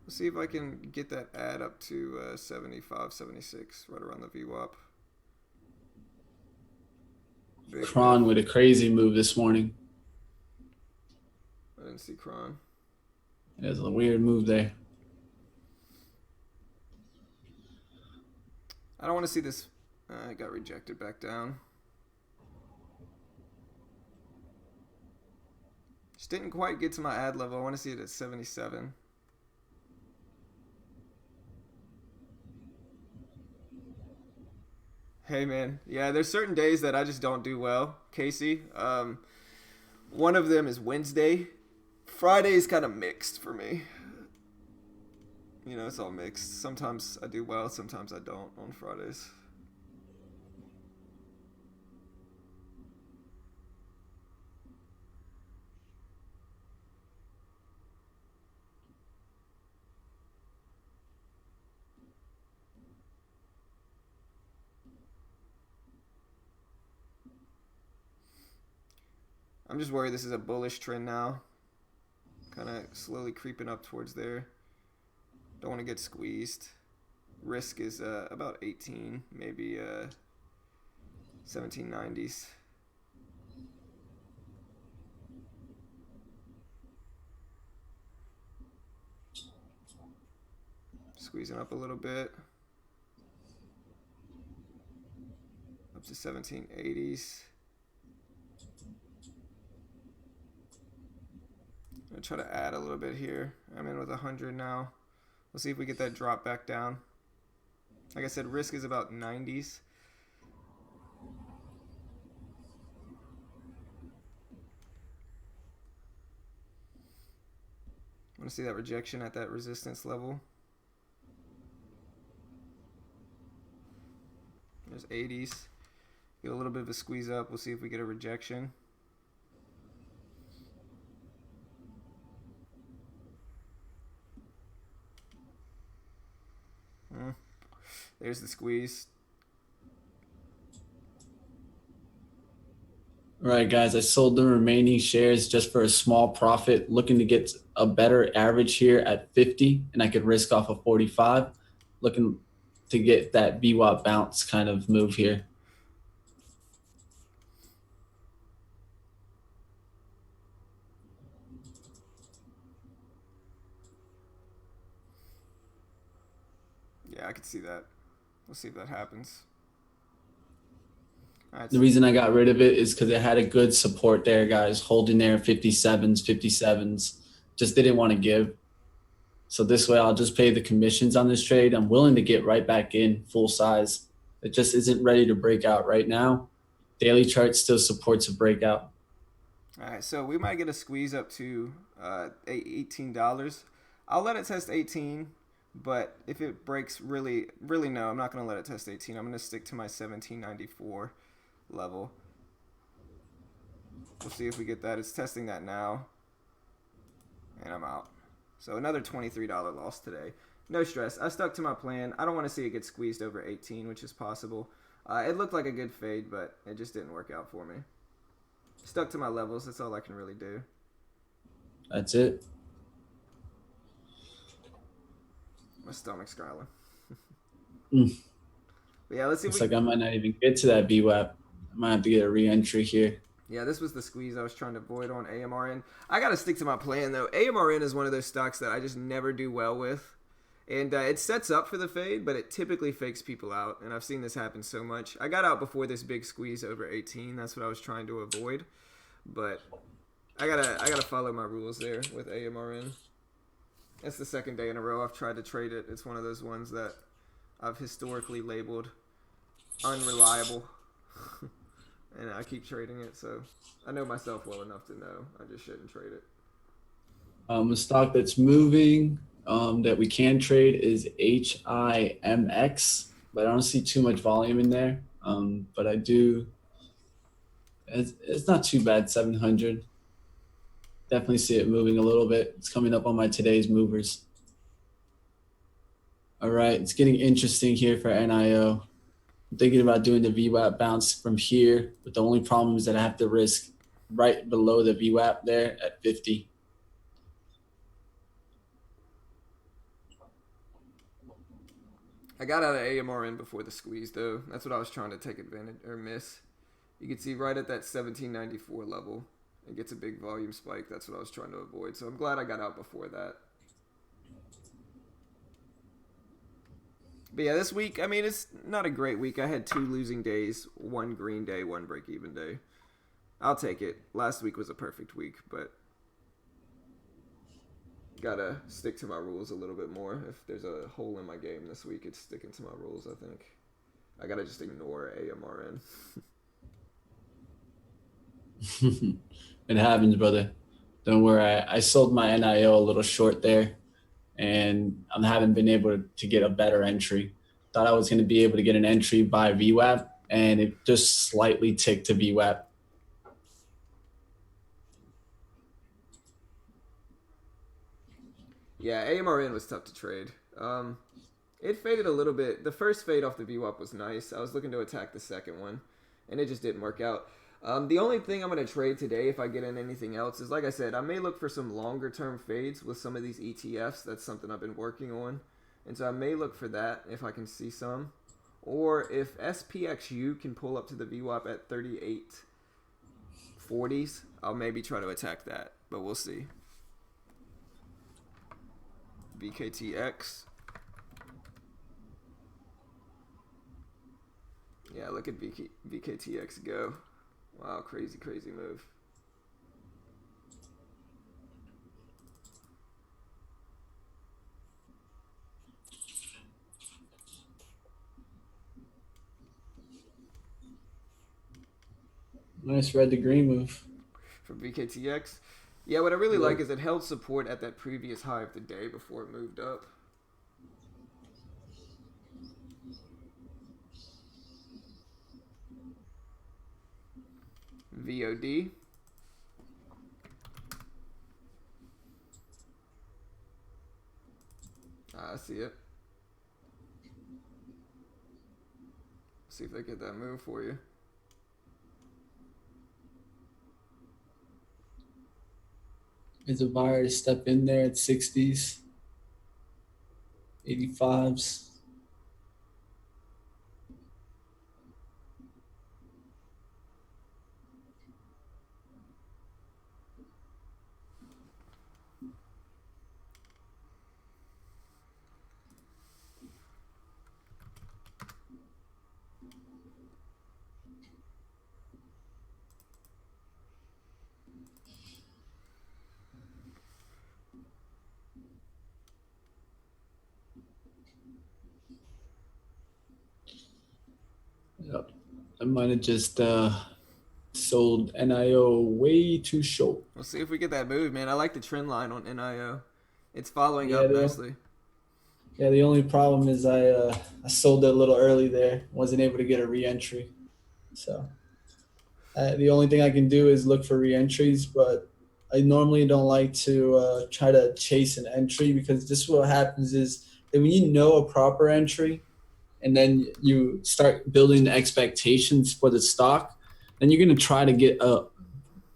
Let's see if I can get that ad up to 75, 76, right around the VWAP. Kron with a crazy move this morning. I didn't see Kron. There's a weird move there. I don't want to see this. It got rejected back down. Just didn't quite get to my ad level. I want to see it at 77. Hey man, yeah, there's certain days that I just don't do well, Casey. One of them is Wednesday. Friday is kind of mixed for me. You know, it's all mixed. Sometimes I do well, sometimes I don't on Fridays. I'm just worried this is a bullish trend now. Kind of slowly creeping up towards there. Don't want to get squeezed. Risk is about 18, maybe 1790s. Squeezing up a little bit. Up to 1780s. I'm going to try to add a little bit here. I'm in with 100 now. We'll see if we get that drop back down. Like I said, risk is about 90s. I want to see that rejection at that resistance level. There's 80s. Get a little bit of a squeeze up. We'll see if we get a rejection. Hmm. There's the squeeze. All right, guys, I sold the remaining shares just for a small profit, looking to get a better average here at 50, and I could risk off a 45, looking to get that VWAP bounce kind of move here. Yeah, I could see that. We'll see if that happens. All right, The so reason I got rid of it is because it had a good support there, guys, holding there 57s, 57s. Just didn't want to give. So this way I'll just pay the commissions on this trade. I'm willing to get right back in full size. It just isn't ready to break out right now. Daily chart still supports a breakout. all right, so we might get a squeeze up to $18. I'll let it test 18, but if it breaks, really, really no, I'm not gonna let it test 18. I'm gonna stick to my 1794 level. We'll see if we get that. It's testing that now, and I'm out. So another $23 loss today. No stress. I stuck to my plan. I don't want to see it get squeezed over 18, which is possible. It looked like a good fade, but it just didn't work out for me. Stuck to my levels. That's all I can really do. That's it. My stomach's growling. Mm. But yeah, let's see if Looks we... like I might not even get to that VWAP. I might have to get a re-entry here. Yeah, this was the squeeze I was trying to avoid on AMRN. I got to stick to my plan, though. AMRN is one of those stocks that I just never do well with. And it sets up for the fade, but it typically fakes people out. And I've seen this happen so much. I got out before this big squeeze over 18. That's what I was trying to avoid. But I gotta follow my rules there with AMRN. It's the second day in a row I've tried to trade it. It's one of those ones that I've historically labeled unreliable. And I keep trading it, so I know myself well enough to know I just shouldn't trade it. A stock that's moving that we can trade is HIMX, but I don't see too much volume in there. But I do. It's not too bad, 700. Definitely see it moving a little bit. It's coming up on my today's movers. All right, it's getting interesting here for NIO. I'm thinking about doing the VWAP bounce from here, but the only problem is that I have to risk right below the VWAP there at 50. I got out of AMRN before the squeeze, though. That's what I was trying to take advantage or miss. You can see right at that 1794 level, it gets a big volume spike. That's what I was trying to avoid. So I'm glad I got out before that. But yeah, this week, I mean, it's not a great week. I had 2 losing days, 1 green day, 1 break-even day. I'll take it. Last week was a perfect week, but gotta stick to my rules a little bit more. If there's a hole in my game this week, it's sticking to my rules, I think. I gotta just ignore AMRN. It happens, brother. Don't worry. I sold my NIO a little short there, and I haven't been able to get a better entry. Thought I was going to be able to get an entry by VWAP, and it just slightly ticked to VWAP. Yeah, AMRN was tough to trade. It faded a little bit. The first fade off the VWAP was nice. I was looking to attack the second one, and it just didn't work out. The only thing I'm going to trade today, if I get in anything else, is like I said, I may look for some longer term fades with some of these ETFs. That's something I've been working on. And so I may look for that if I can see some. Or if SPXU can pull up to the VWAP at 38.40s, I'll maybe try to attack that. But we'll see. VKTX. Yeah, look at VKTX go. Wow, crazy, crazy move. Nice red to green move. From VKTX. Yeah, what I really like is it held support at that previous high of the day before it moved up. VOD. I see it. See if they get that move for you. Is a buyer to step in there at 60s, 85s. Yep. I might have just sold NIO way too short. We'll see if we get that move, man. I like the trend line on NIO. It's following Yeah, up nicely. the only problem is I sold it a little early there. Wasn't able to get a re-entry. So the only thing I can do is look for re-entries, but I normally don't like to try to chase an entry because this is what happens is that when you know a proper entry and then you start building the expectations for the stock, then you're going to try to get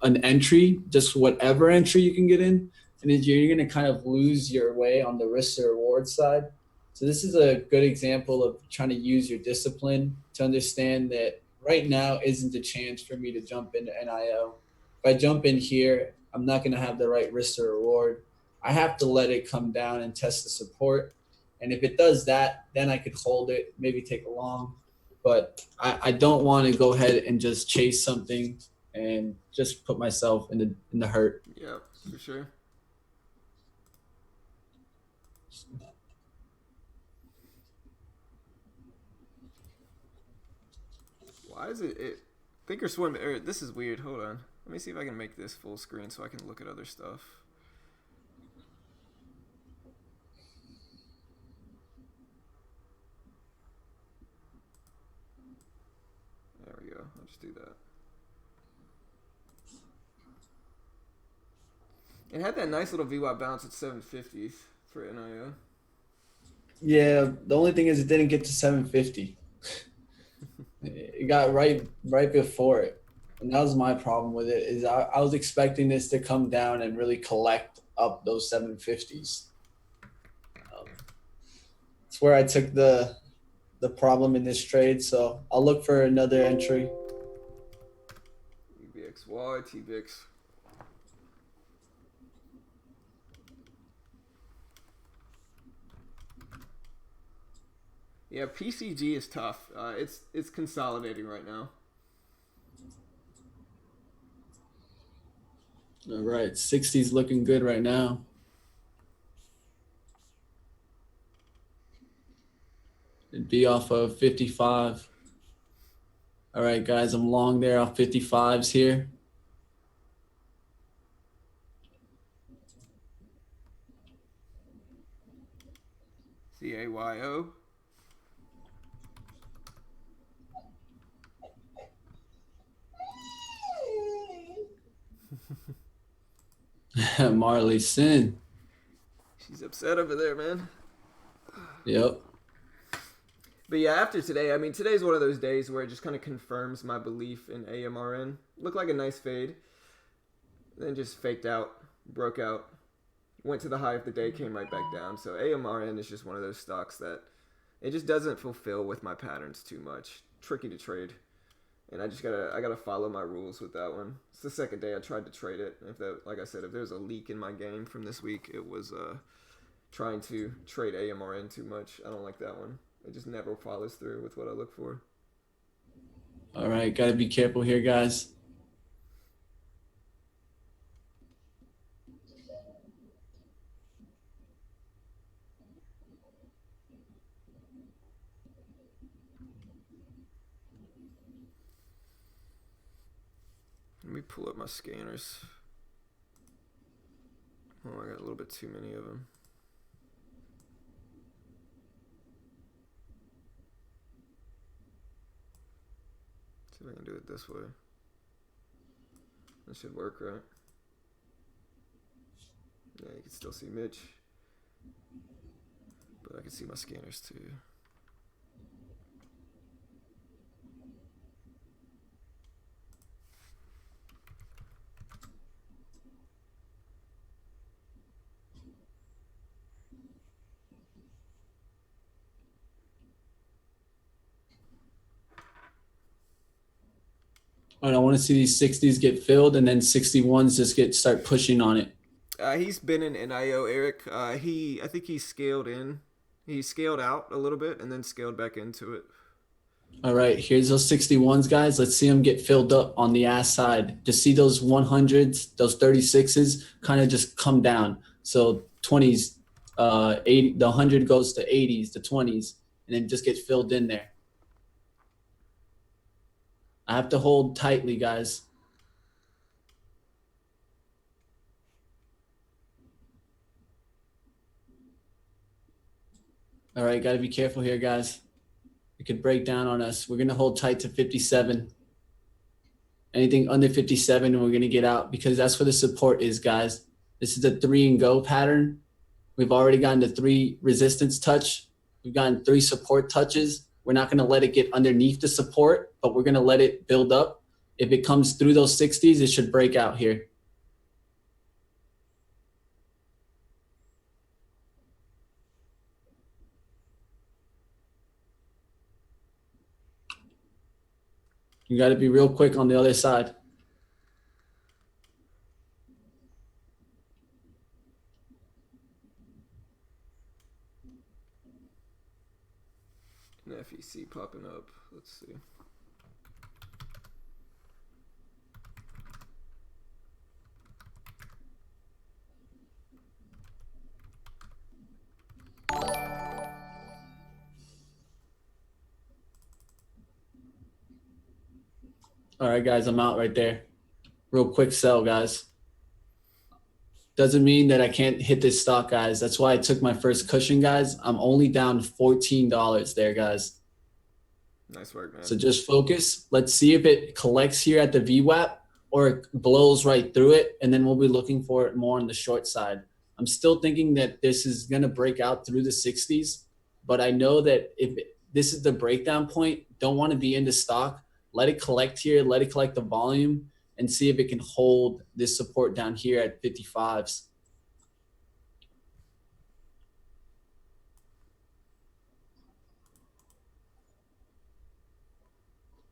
an entry, just whatever entry you can get in, and then you're going to kind of lose your way on the risk to reward side. So this is a good example of trying to use your discipline to understand that right now isn't the chance for me to jump into NIO. If I jump in here, I'm not going to have the right risk to reward. I have to let it come down and test the support. And if it does that, then I could hold it, maybe take a long. But I don't want to go ahead and just chase something and just put myself in the hurt. Yeah, for sure. Why is it Thinkorswim? This is weird. Hold on. Let me see if I can make this full screen so I can look at other stuff. There we go. I'll just do that. It had that nice little VWAP bounce at 750s for NIO. Yeah, the only thing is it didn't get to 750. It got right before it. And that was my problem with it is I was expecting this to come down and really collect up those 750s. It's where I took the problem in this trade. So I'll look for another entry. UBXY, TBX. Yeah, PCG is tough. It's consolidating right now. All right, 60's looking good right now. It'd be off of 55. All right, guys, I'm long there off 55s here. CAYO. Marley Sin. She's upset over there, man. Yep. But yeah, after today, I mean, today's one of those days where it just kind of confirms my belief in AMRN. Looked like a nice fade. Then just faked out, broke out, went to the high of the day, came right back down. So AMRN is just one of those stocks that it just doesn't fulfill with my patterns too much. Tricky to trade. And I gotta follow my rules with that one. It's the second day I tried to trade it. Like I said, if there's a leak in my game from this week, it was trying to trade AMRN too much. I don't like that one. It just never follows through with what I look for. All right, gotta be careful here, guys. Let me pull up my scanners. Oh, I got a little bit too many of them. See if I can do it this way. That should work, right? Yeah, you can still see Mitch. But I can see my scanners too. And I want to see these 60s get filled and then 61s just start pushing on it. He's been in NIO, Eric. I think he scaled in. He scaled out a little bit and then scaled back into it. All right, here's those 61s, guys. Let's see them get filled up on the ass side. Just see those 100s, those 36s kind of just come down. So 20s, 80, the 100 goes to 80s, the 20s, and then just get filled in there. I have to hold tightly, guys. All right, got to be careful here, guys. It could break down on us. We're going to hold tight to 57. Anything under 57, and we're going to get out because that's where the support is, guys. This is a 3 and go pattern. We've already gotten to 3 resistance touch. We've gotten 3 support touches. We're not going to let it get underneath the support, but we're going to let it build up. If it comes through those 60s, it should break out here. You got to be real quick on the other side. An FEC popping up. Let's see. All right, guys, I'm out right there. Real quick sell, guys. Doesn't mean that I can't hit this stock, guys. That's why I took my first cushion, guys. I'm only down $14 there, guys. Nice work, man. So just focus. Let's see if it collects here at the VWAP or it blows right through it, and then we'll be looking for it more on the short side. I'm still thinking that this is going to break out through the 60s, but I know that if this is the breakdown point, don't want to be into stock. Let it collect here, let it collect the volume, and see if it can hold this support down here at 55s.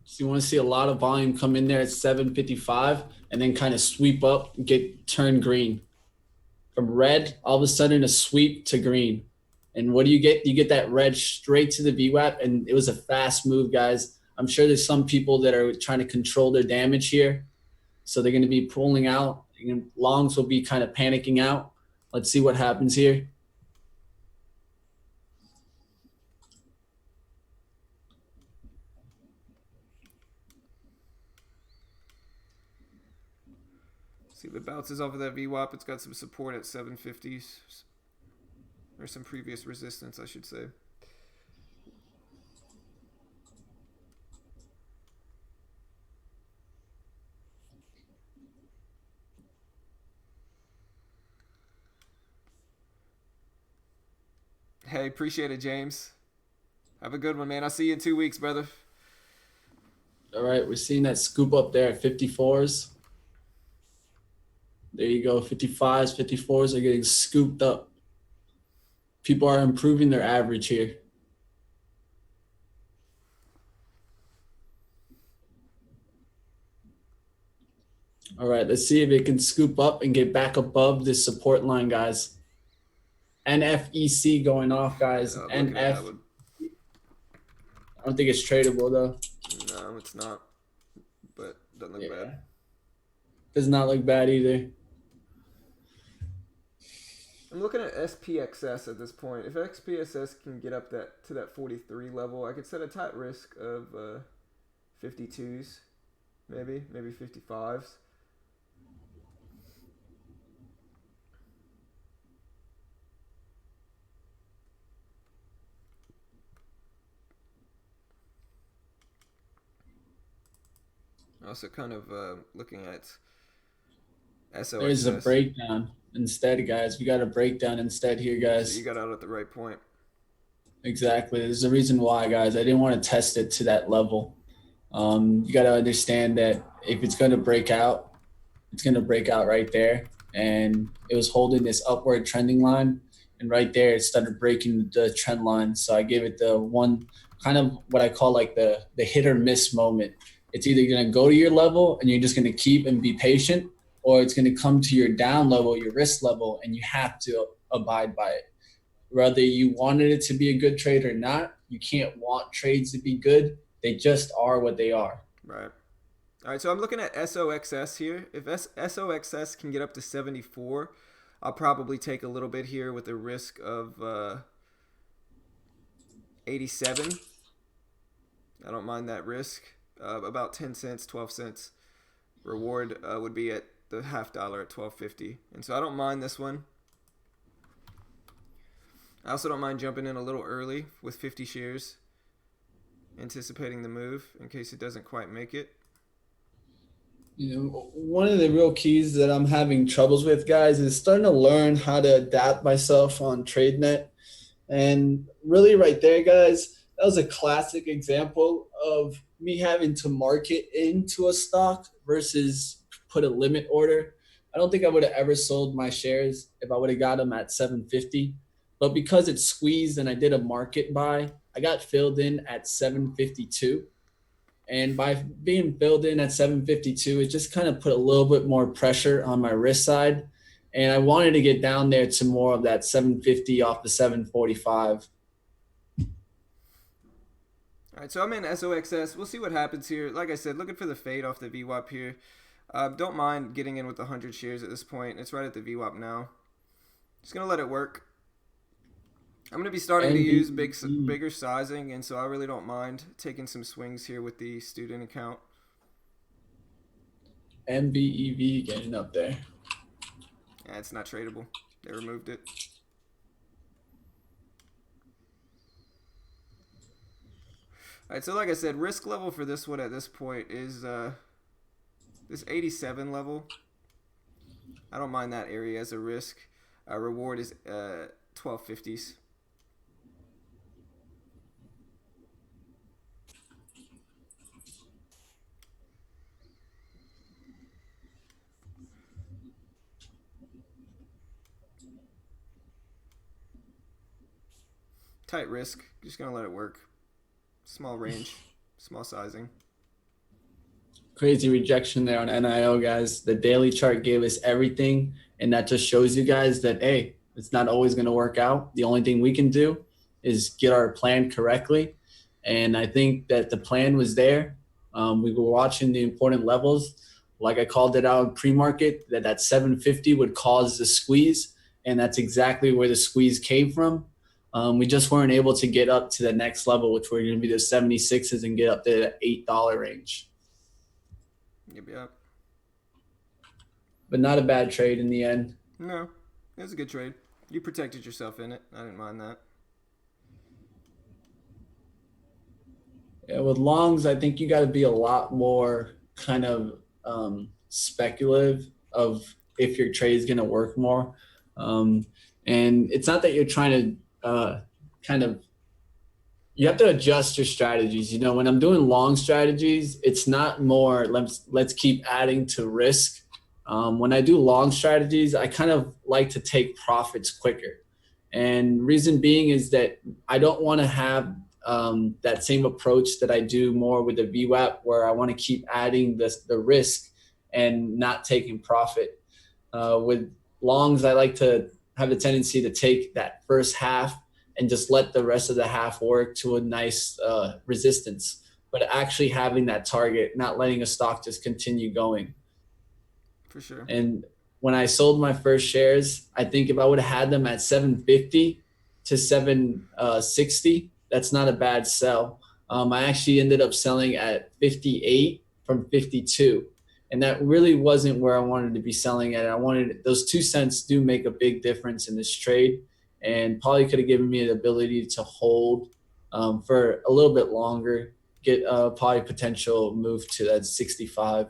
So you want to see a lot of volume come in there at 755 and then kind of sweep up and turn green. From red, all of a sudden a sweep to green. And what do you get? You get that red straight to the VWAP, and it was a fast move, guys. I'm sure there's some people that are trying to control their damage here. So they're going to be pulling out. Longs will be kind of panicking out. Let's see what happens here. See if it bounces off of that VWAP. It's got some support at 750s. Or some previous resistance, I should say. Hey, appreciate it, James. Have a good one, man. I'll see you in 2 weeks, brother. All right, we're seeing that scoop up there at 54s. There you go, 55s, 54s are getting scooped up. People are improving their average here. All right, let's see if it can scoop up and get back above this support line, guys. NFEC going off, guys. NF. I don't think it's tradable, though. No, it's not. But doesn't look bad. Does not look bad either. I'm looking at SPXS at this point. If XPSS can get up to that 43 level, I could set a tight risk of 52s, maybe 55s. Also kind of looking at There's a SOXS. breakdown instead, guys. We got a breakdown instead here, So you guys. got out at the right point. Exactly. There's a reason why, guys. I didn't want to test it to that level. You got to understand that if it's going to break out, it's going to break out right there. And it was holding this upward trending line. And right there, it started breaking the trend line. So I gave it the one kind of what I call like the hit or miss moment. It's either going to go to your level and you're just going to keep and be patient, or it's going to come to your down level, your risk level, and you have to abide by it. Whether you wanted it to be a good trade or not, you can't want trades to be good. They just are what they are. Right. All right, so I'm looking at SOXS here. If SOXS can get up to 74, I'll probably take a little bit here with a risk of 87. I don't mind that risk. About 10 cents, 12 cents. Reward would be at the half dollar at 12.50. And so I don't mind this one. I also don't mind jumping in a little early with 50 shares, anticipating the move in case it doesn't quite make it. One of the real keys that I'm having troubles with, guys, is starting to learn how to adapt myself on TradeNet. And really, right there, guys, that was a classic example of me having to market into a stock versus put a limit order. I don't think I would have ever sold my shares if I would have got them at 750. But because it squeezed and I did a market buy, I got filled in at 752. And by being filled in at 752, it just kind of put a little bit more pressure on my risk side. And I wanted to get down there to more of that 750 off the 745. All right, so I'm in SOXS. We'll see what happens here. Like I said, looking for the fade off the VWAP here. Don't mind getting in with 100 shares at this point. It's right at the VWAP now. Just going to let it work. I'm going to be starting to use NBE, bigger sizing, and so I really don't mind taking some swings here with the student account. NBEV getting up there. Yeah, it's not tradable. They removed it. All right, so like I said, risk level for this one at this point is this 87 level. I don't mind that area as a risk. Reward is 1250s. Tight risk. Just gonna let it work. Small range, small sizing. Crazy rejection there on NIO, guys. The daily chart gave us everything, and that just shows you guys that, hey, it's not always going to work out. The only thing we can do is get our plan correctly. And I think that the plan was there. We were watching the important levels. Like I called it out in pre-market, that 750 would cause the squeeze, and that's exactly where the squeeze came from. We just weren't able to get up to the next level, which were going to be the 76s and get up to the $8 range. Yep, yep. But not a bad trade in the end. No, it was a good trade. You protected yourself in it. I didn't mind that. Yeah, with longs, I think you got to be a lot more kind of speculative of if your trade is going to work more. And it's not that you're trying to kind of, you have to adjust your strategies. When I'm doing long strategies, it's not more let's keep adding to risk. When I do long strategies, I kind of like to take profits quicker. And reason being is that I don't want to have that same approach that I do more with the VWAP, where I want to keep adding the risk and not taking profit. With longs, I like to have the tendency to take that first half and just let the rest of the half work to a nice resistance, but actually having that target, not letting a stock just continue going. For sure. And when I sold my first shares, I think if I would have had them at 750 to 760, that's not a bad sell. I actually ended up selling at 58 from 52. And that really wasn't where I wanted to be selling at. I wanted those 2 cents do make a big difference in this trade, and probably could have given me the ability to hold for a little bit longer, get probably potential move to that 65.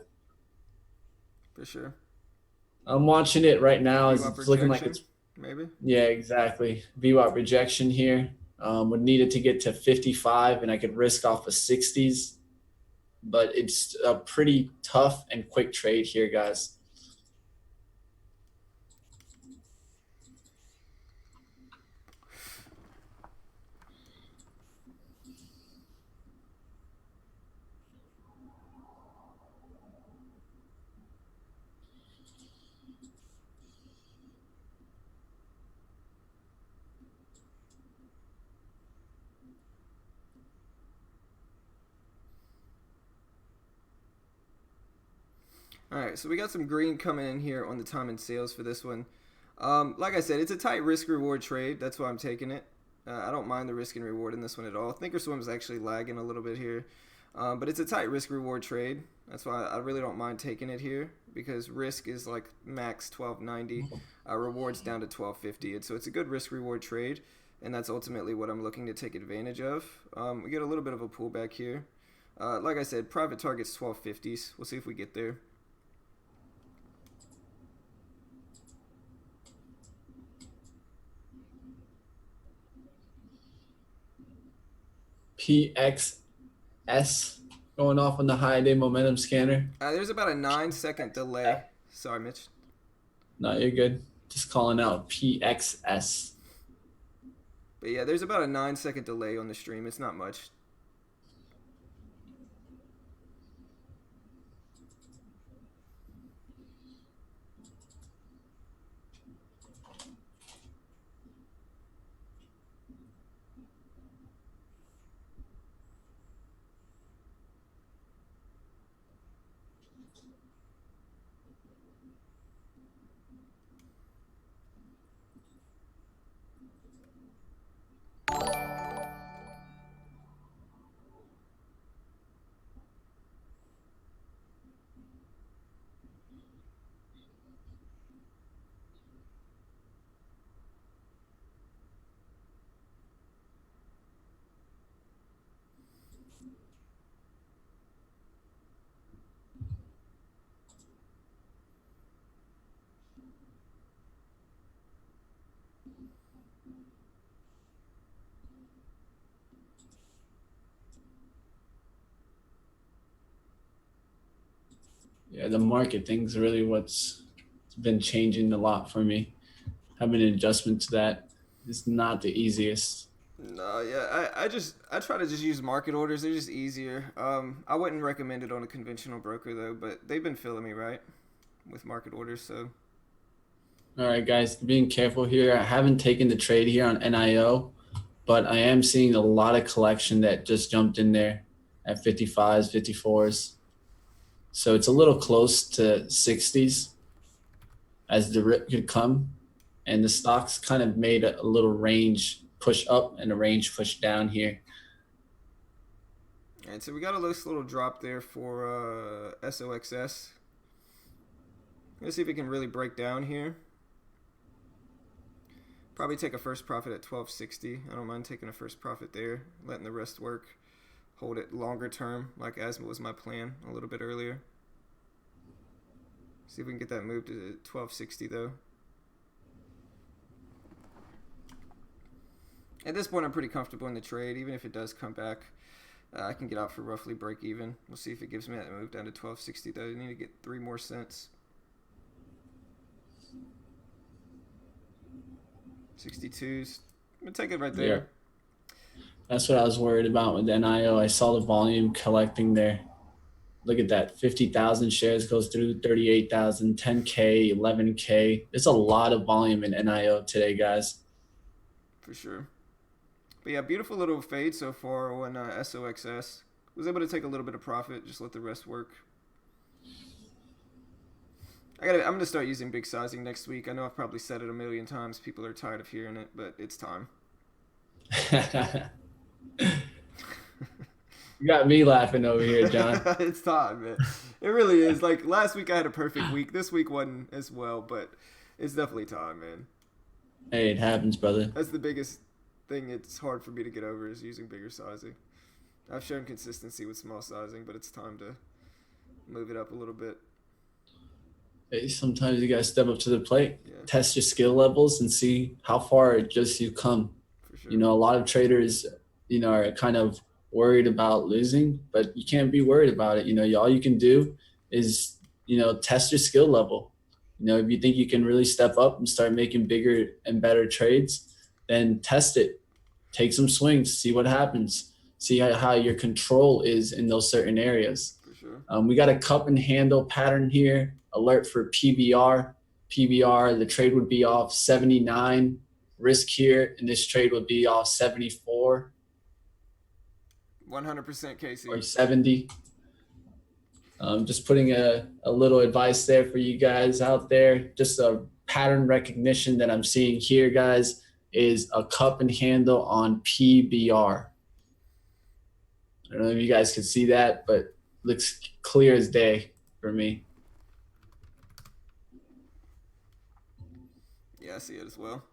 For sure. I'm watching it right now as VWAP it's looking like rejection, it's, maybe. yeah, exactly. VWAP rejection here. Would need it to get to 55 and I could risk off of 60s, but it's a pretty tough and quick trade here, guys. All right, so we got some green coming in here on the time and sales for this one. Like I said, it's a tight risk reward trade. That's why I'm taking it. I don't mind the risk and reward in this one at all. Thinkorswim is actually lagging a little bit here, but it's a tight risk reward trade. That's why I really don't mind taking it here because risk is like max 1290, rewards down to 1250, and so it's a good risk reward trade, and that's ultimately what I'm looking to take advantage of. We get a little bit of a pullback here. Like I said, private target's 1250s. We'll see if we get there. PXS going off on the high day momentum scanner. There's about a 9-second delay. Sorry, Mitch. No, you're good. Just calling out PXS. But yeah, there's about a 9-second delay on the stream. It's not much. Yeah, the market thing's really what's been changing a lot for me. Having an adjustment to that is not the easiest. No, yeah, I try to just use market orders. They're just easier. I wouldn't recommend it on a conventional broker though, but they've been filling me right with market orders. So All right, guys, being careful here. I haven't taken the trade here on NIO, but I am seeing a lot of collection that just jumped in there at 55s, 54s. So it's a little close to 60s as the rip could come. And the stocks kind of made a little range push up and a range push down here. and so we got a nice little drop there for SOXS. Let's see if it can really break down here. Probably take a first profit at 1260. I don't mind taking a first profit there, letting the rest work. Hold it longer term, like as was my plan a little bit earlier. See if we can get that moved to 1260 though. At this point, I'm pretty comfortable in the trade. Even if it does come back, I can get out for roughly break even. We'll see if it gives me that move down to 1260 though. I need to get 3 more cents. 62s. I'm gonna take it right there. Yeah. That's what I was worried about with NIO. I saw the volume collecting there. Look at that. 50,000 shares goes through 38,000, 10K, 11K. There's a lot of volume in NIO today, guys. For sure. But yeah, beautiful little fade so far on SOXS. Was able to take a little bit of profit, just let the rest work. I'm gonna start using big sizing next week. I know I've probably said it a million times. People are tired of hearing it, but it's time. You got me laughing over here, John. It's time, man. It really is. Like last week, I had a perfect week. This week wasn't as well, but it's definitely time, man. Hey, it happens, brother. That's the biggest thing. It's hard for me to get over is using bigger sizing. I've shown consistency with small sizing, but it's time to move it up a little bit. Sometimes you gotta step up to the plate, Yeah, test your skill levels, and see how far just you come. for You sure. know, a lot of traders, are kind of worried about losing, but you can't be worried about it. All you can do is, test your skill level. If you think you can really step up and start making bigger and better trades, then test it. Take some swings, see what happens. See how your control is in those certain areas. For sure. We got a cup and handle pattern here. Alert for PBR. PBR, the trade would be off 79. Risk here, and this trade would be off 74 100% or Casey. 70. Just putting a little advice there for you guys out there. Just a pattern recognition that I'm seeing here, guys, is a cup and handle on PBR. I don't know if you guys can see that, but looks clear as day for me. Yeah, I see it as well.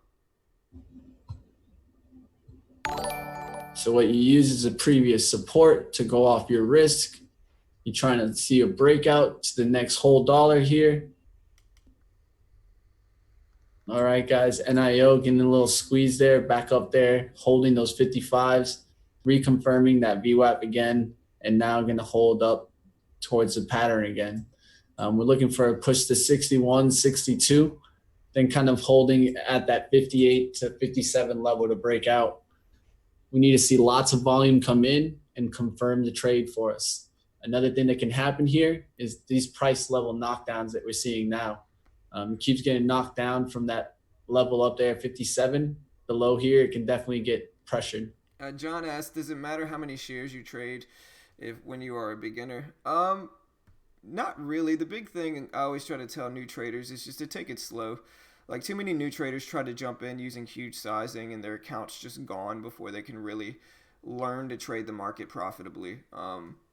So what you use is a previous support to go off your risk. You're trying to see a breakout to the next whole dollar here. All right, guys, NIO getting a little squeeze there, back up there, holding those 55s, reconfirming that VWAP again, and now going to hold up towards the pattern again. We're looking for a push to 61, 62, then kind of holding at that 58 to 57 level to break out. We need to see lots of volume come in and confirm the trade for us. Another thing that can happen here is these price level knockdowns that we're seeing now. It keeps getting knocked down from that level up there, 57. Below here, it can definitely get pressured. John asked, "Does it matter how many shares you trade if when you are a beginner?" Not really. The big thing I always try to tell new traders is just to take it slow. Like too many new traders try to jump in using huge sizing and their accounts just gone before they can really learn to trade the market profitably.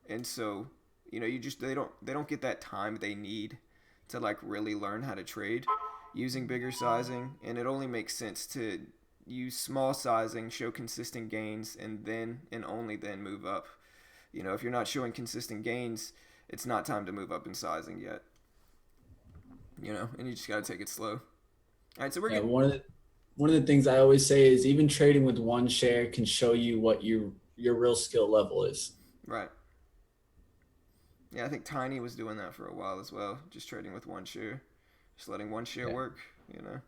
And so you just they don't get that time they need to like really learn how to trade using bigger sizing, and it only makes sense to use small sizing, show consistent gains, and then and only then move up. If you're not showing consistent gains, it's not time to move up in sizing yet. And you just got to take it slow. All right, so we're Yeah, getting one of the things I always say is even trading with one share can show you what your real skill level is. right. Yeah, I think Tiny was doing that for a while as well, just trading with one share, just letting one share Yeah. work. You know.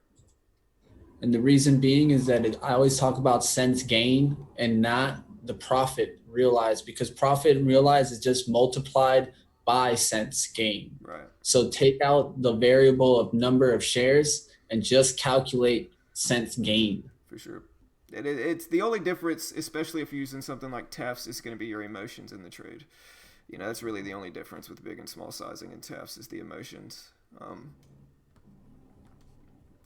And the reason being is that I always talk about cents gain and not the profit realized, because profit realized is just multiplied by cents gain. Right. So take out the variable of number of shares and just calculate cents gain. For sure. It's the only difference, especially if you're using something like TEFs, is going to be your emotions in the trade. That's really the only difference with big and small sizing in TEFs is the emotions.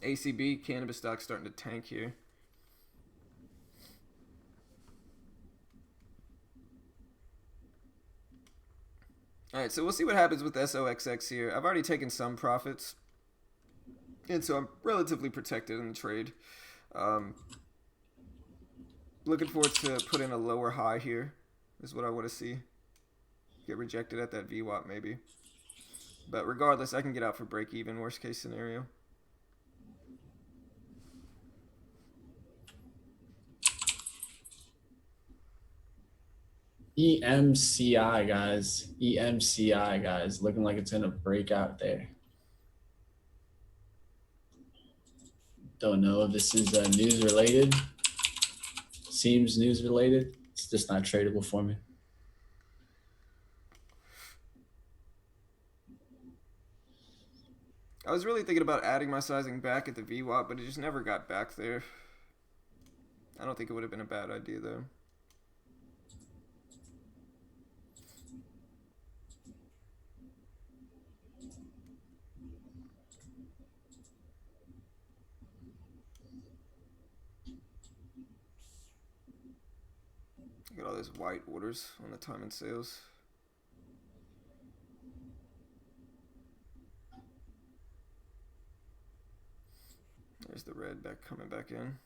ACB cannabis stock starting to tank here. All right, so we'll see what happens with SOXX here. I've already taken some profits, and so I'm relatively protected in the trade. Um, Looking forward to put in a lower high here. Is what I want to see. Get rejected at that VWAP maybe. But regardless, I can get out for break even. Worst case scenario. EMCI guys, looking like it's gonna break out there. Don't know if this is news related. Seems news related. It's just not tradable for me. I was really thinking about adding my sizing back at the VWAP, but it just never got back there. I don't think it would have been a bad idea though. Look at all those white orders on the time and sales. There's the red back coming back in.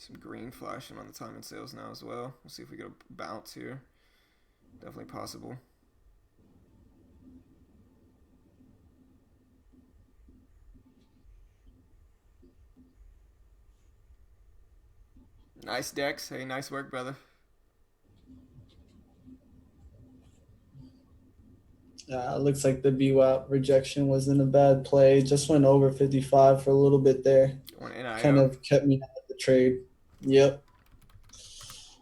Some green flashing on the time and sales now as well. We'll see if we get a bounce here. Definitely possible. Nice Dex. Hey, nice work, brother. Looks like the VWAP rejection wasn't a bad play. Just went over 55 for a little bit there. On Kind NIO. of kept me out of the trade. Yep.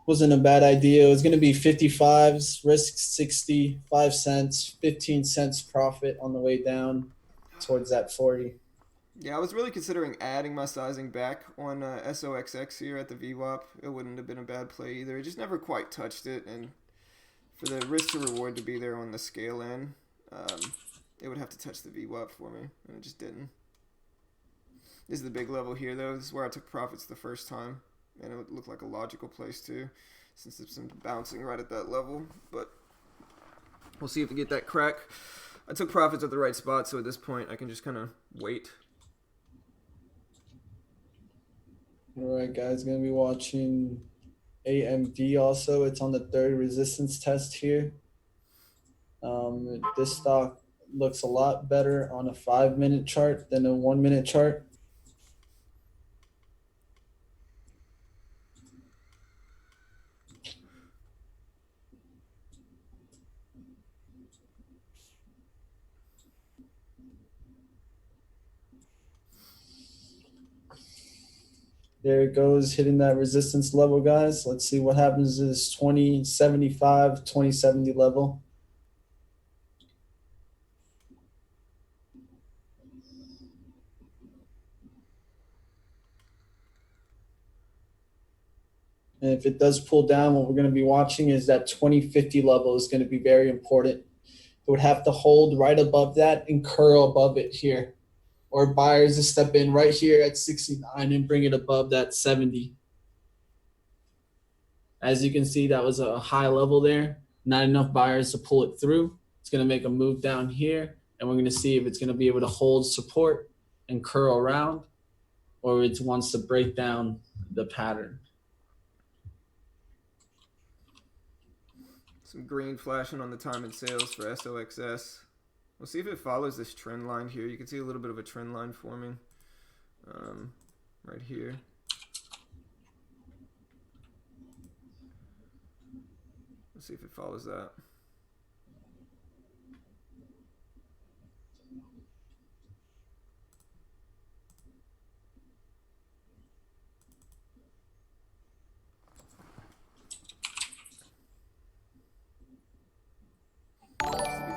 Wasn't a bad idea. It was going to be 55s, risk 65 cents, 15 cents profit on the way down towards that 40. Yeah, I was really considering adding my sizing back on SOXX here at the VWAP. It wouldn't have been a bad play either. It just never quite touched it, and for the risk to reward to be there on the scale end, it would have to touch the VWAP for me, and it just didn't. This is the big level here, though. This is where I took profits the first time, and it would look like a logical place too, since there's some bouncing right at that level. But we'll see if we get that crack. I took profits at the right spot, so at this point I can just kind of wait. All right, guys, going to be watching AMD also. It's on the third resistance test here. This stock looks a lot better on a 5-minute chart than a 1-minute chart. There it goes, hitting that resistance level, guys. Let's see what happens to this 2075, 2070 level. And if it does pull down, what we're going to be watching is that 2050 level is going to be very important. It would have to hold right above that and curl above it here. Or buyers to step in right here at 69 and bring it above that 70. As you can see, that was a high level there. Not enough buyers to pull it through. It's going to make a move down here, and we're going to see if it's going to be able to hold support and curl around, or it wants to break down the pattern. Some green flashing on the time and sales for SOXS. We'll see if it follows this trend line here. You can see a little bit of a trend line forming right here. Let's see if it follows that.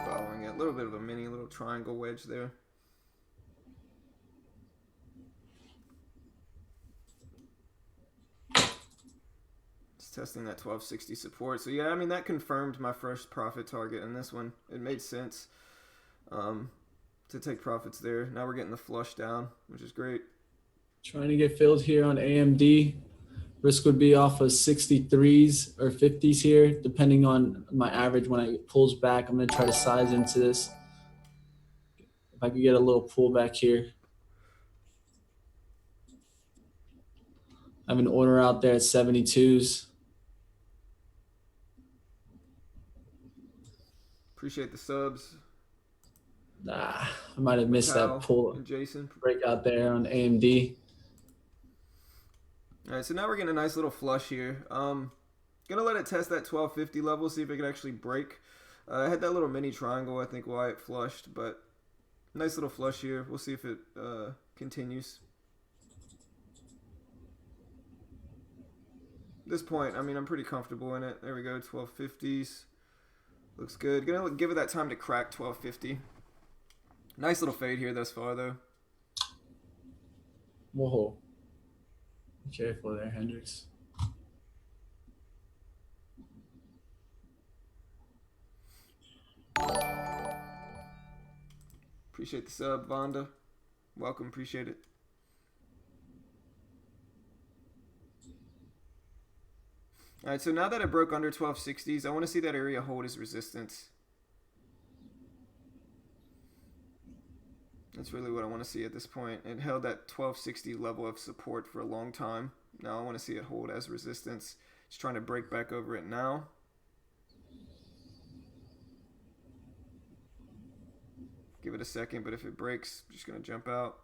Following it. A little bit of a mini little triangle wedge there. Just testing that 1260 support. So yeah, I mean that confirmed my first profit target in this one. It made sense to take profits there. Now we're getting the flush down, which is great. Trying to get filled here on AMD. Risk would be off of 63s or 50s here, depending on my average. When it pulls back, I'm going to try to size into this. If I could get a little pullback here. I have an order out there at 72s. Appreciate the subs. I might have missed that pull Jason breakout there on AMD. All right, so now we're getting a nice little flush here. Gonna let it test that 1250 level, see if it can actually break. I had that little mini triangle, I think, why it flushed, but nice little flush here. We'll see if it continues. At this point, I mean, I'm pretty comfortable in it. There we go, 1250s. Looks good. Gonna give it that time to crack 1250. Nice little fade here thus far, though. Whoa. Be careful there, Hendricks. Appreciate the sub, Vonda. Welcome, appreciate it. All right, so now that it broke under 1260s, I want to see that area hold as resistance. That's really what I want to see at this point. It held that 1260 level of support for a long time. No, I want to see it hold as resistance. Just trying to break back over it now. Give it a second, but if it breaks, I'm just going to jump out.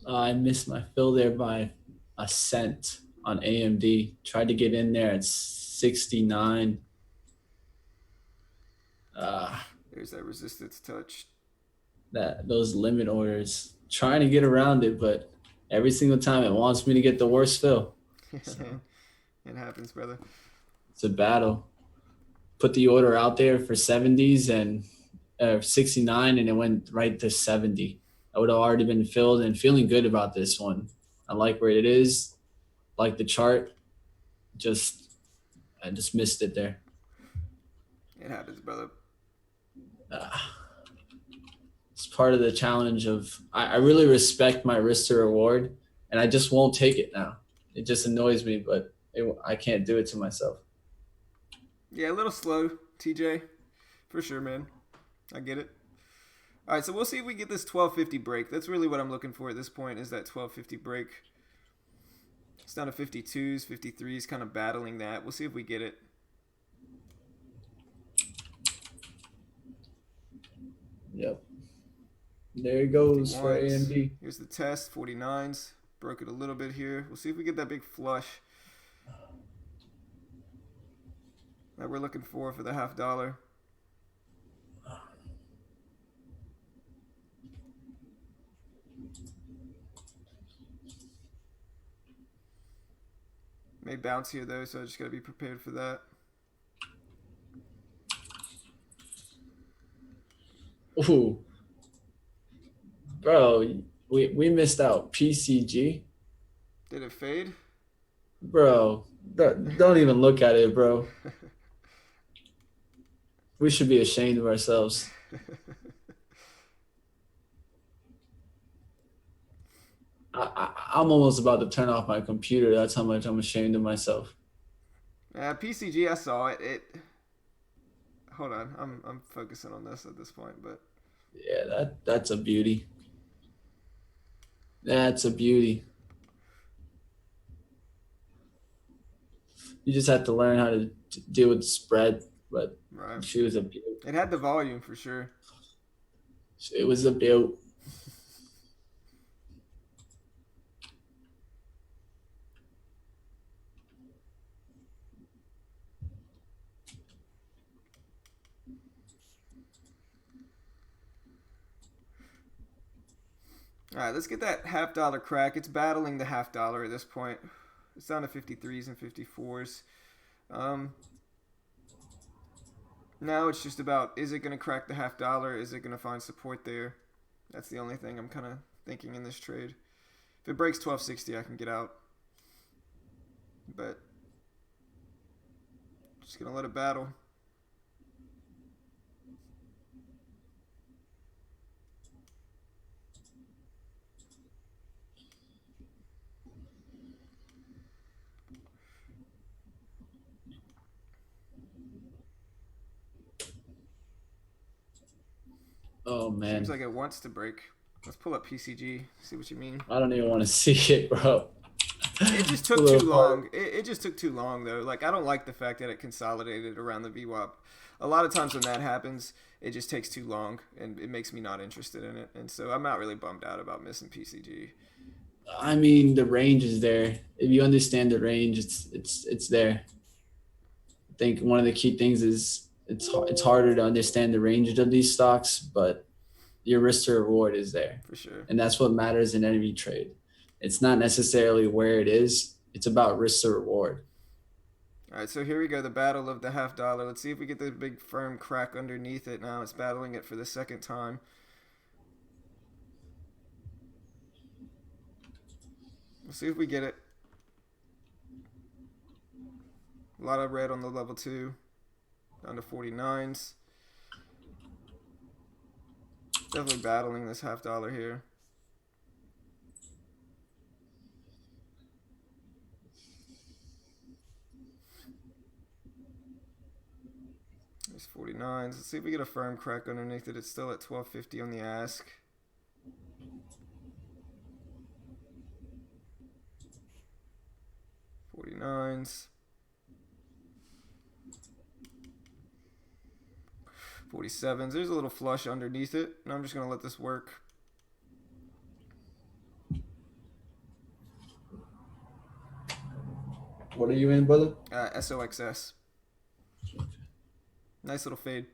I missed my fill there by a cent on AMD. Tried to get in there at 69. Uh, There's that resistance touch. that those limit orders. Trying to get around it, but every single time it wants me to get the worst fill. So It happens, brother. it's a battle. Put the order out there for 70s and 69, and it went right to 70. I would have already been filled and feeling good about this one. I like where it is, like the chart. Just I just missed it there. It happens, brother. Uh, it's part of the challenge of I really respect my risk to reward, and I just won't take it now. It just annoys me, but I can't do it to myself. Yeah, a little slow, TJ. For sure, man. I get it. All right, so we'll see if we get this 1250 break. That's really what I'm looking for at this point is that 1250 break. It's down to 52s, 53s, kind of battling that. We'll see if we get it. Yep. There it goes for 51s. AMD. Here's the test, 49s. Broke it a little bit here. We'll see if we get that big flush that we're looking for the $0.50. May bounce here though, so I just gotta be prepared for that. Ooh, bro, we missed out. PCG, Did it fade? bro. Don't even look at it, bro. We should be ashamed of ourselves. I'm almost about to turn off my computer. That's how much I'm ashamed of myself. PCG, I saw it. Hold on, I'm focusing on this at this point, but Yeah, that's a beauty. That's a beauty. You just have to learn how to deal with the spread. But right. she was a beaut. It had the volume for sure. It was a beaut. All right, let's get that $0.50 crack. It's battling the $0.50 at this point. It's down to 53s and 54s. Now it's just about, is it going to crack the $0.50? Is it going to find support there? That's the only thing I'm kind of thinking in this trade. If it breaks 1260, I can get out. But just going to let it battle. Oh man. Seems like it wants to break. Let's pull up PCG, see what you mean. I don't even want to see it, bro. It just took too long. It just took too long, though. Like, I don't like the fact that it consolidated around the VWAP. A lot of times when that happens, it just takes too long, and it makes me not interested in it. And so I'm not really bummed out about missing PCG. I mean, the range is there. If you understand the range, it's there. I think one of the key things is it's harder to understand the range of these stocks, but your risk to reward is there. For sure. And that's what matters in any trade. It's not necessarily where it is. It's about risk to reward. All right, so here we go, the battle of the $0.50. Let's see if we get the big firm crack underneath it now. It's battling it for the second time. We'll see if we get it. A lot of red on the level 2. Down to 49s. Definitely battling this $0.50 here. 49s. Let's see if we get a firm crack underneath it. It's still at 1250 on the ask. $49s. 47s. There's a little flush underneath it, and I'm just going to let this work. What are you in, brother? SOXS. Nice little fade.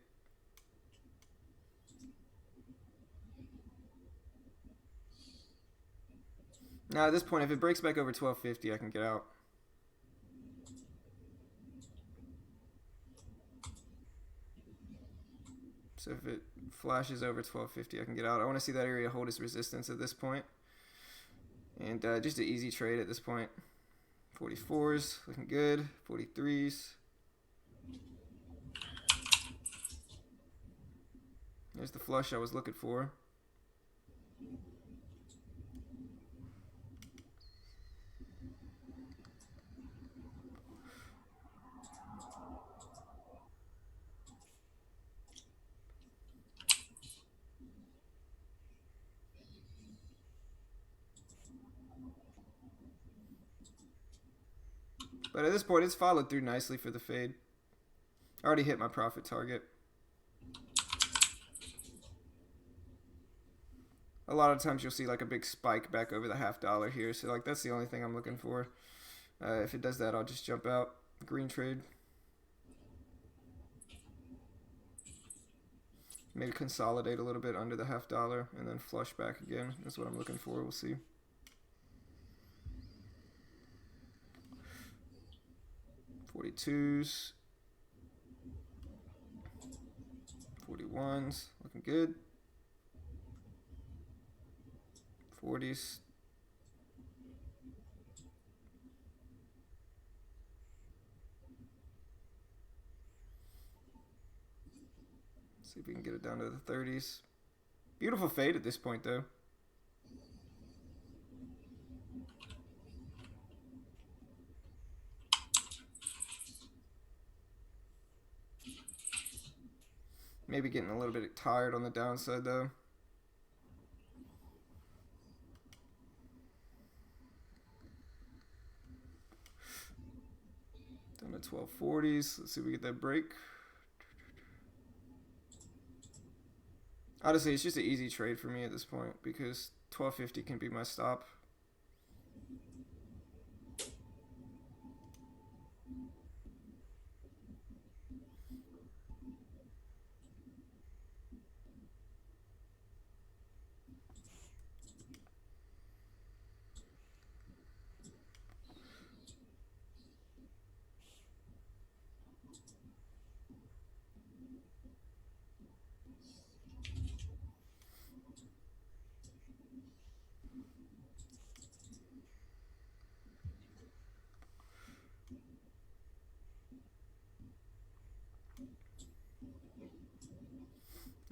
Now at this point, if it breaks back over 1250, I can get out. So if it flashes over 1250, I can get out. I want to see that area hold its resistance at this point. And just an easy trade at this point. 44s, looking good. 43s. There's the flush I was looking for. But at this point, it's followed through nicely for the fade. I already hit my profit target. A lot of times you'll see like a big spike back over the $0.50 here. So like that's the only thing I'm looking for. If it does that, I'll just jump out. Green trade. Maybe consolidate a little bit under the $0.50 and then flush back again. That's what I'm looking for. We'll see. $42s. 41s. Looking good. 40s. See if we can get it down to the 30s. Beautiful fade at this point, though. Maybe getting a little bit tired on the downside, though. Down to 1240s. Let's see if we get that break. Honestly, it's just an easy trade for me at this point because 1250 can be my stop.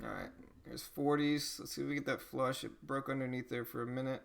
Alright, there's 40s. Let's see if we get that flush. It broke underneath there for a minute.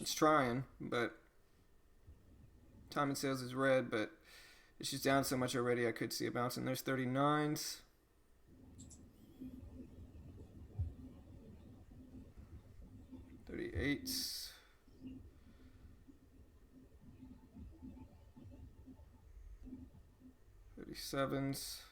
It's trying, but time and sales is red, but it's just down so much already. I could see a bounce, and there's 39s. $38s. $37s.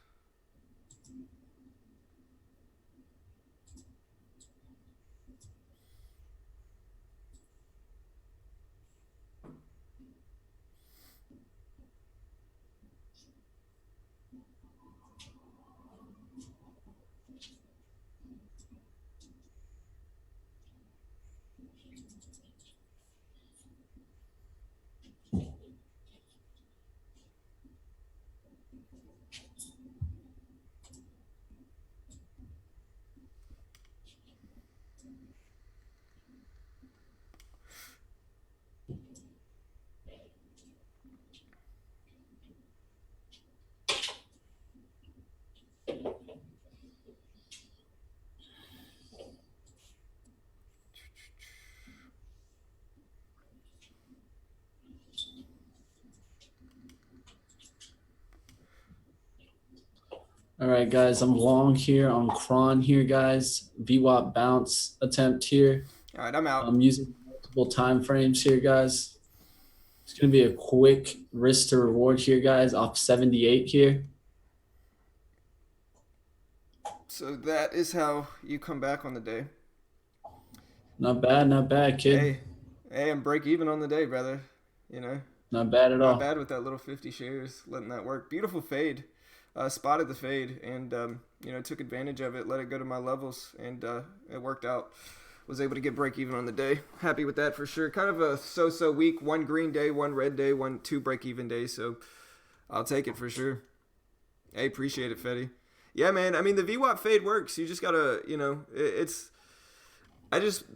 All right, guys, I'm long here on cron here, guys. VWAP bounce attempt here. All right, I'm out. I'm using multiple time frames here, guys. It's going to be a quick risk to reward here, guys, off 78 here. So that is how you come back on the day. Not bad, kid. Hey, hey, I'm break even on the day, brother. You know, Not bad at not all. bad with that little 50 shares, letting that work. Beautiful fade. Spotted the fade and took advantage of it. Let it go to my levels, and it worked out. Was able to get break even on the day. Happy with that for sure. Kind of a so-so week. One green day, one red day, two break even days. So I'll take it for sure. Hey, appreciate it, Fetty. Yeah, man. I mean, the VWAP fade works. You just gotta, it's.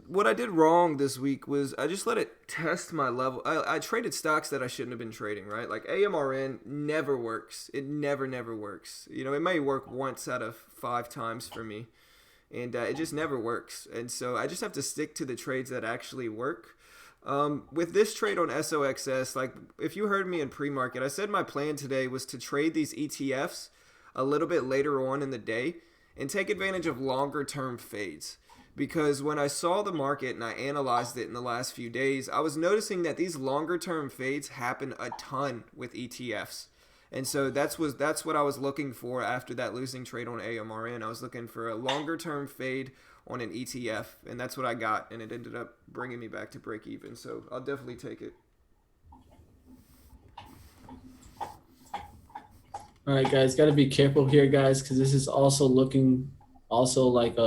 What I did wrong this week was I just let it test my level. I traded stocks that I shouldn't have been trading, right? Like AMRN never works. It never works. It may work once out of 5 times for me, and it just never works. And so I just have to stick to the trades that actually work. With this trade on SOXS, like if you heard me in pre-market, I said my plan today was to trade these ETFs a little bit later on in the day and take advantage of longer term fades. Because when I saw the market and I analyzed it in the last few days, I was noticing that these longer term fades happen a ton with ETFs. And so that's what I was looking for after that losing trade on AMRN. I was looking for a longer term fade on an ETF, and that's what I got, and it ended up bringing me back to break even. So I'll definitely take it. All right, guys, got to be careful here, guys, because this is also looking also like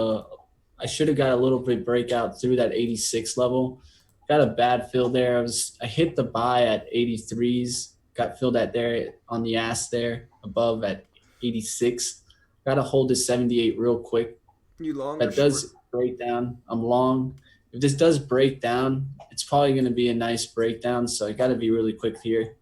I should have got a little bit breakout through that 86 level. Got a bad fill there. I hit the buy at 83s. Got filled at there on the ass there above at 86. Got to hold this 78 real quick. You long or That short? does break down. I'm long. If this does break down, it's probably going to be a nice breakdown. So I got to be really quick here.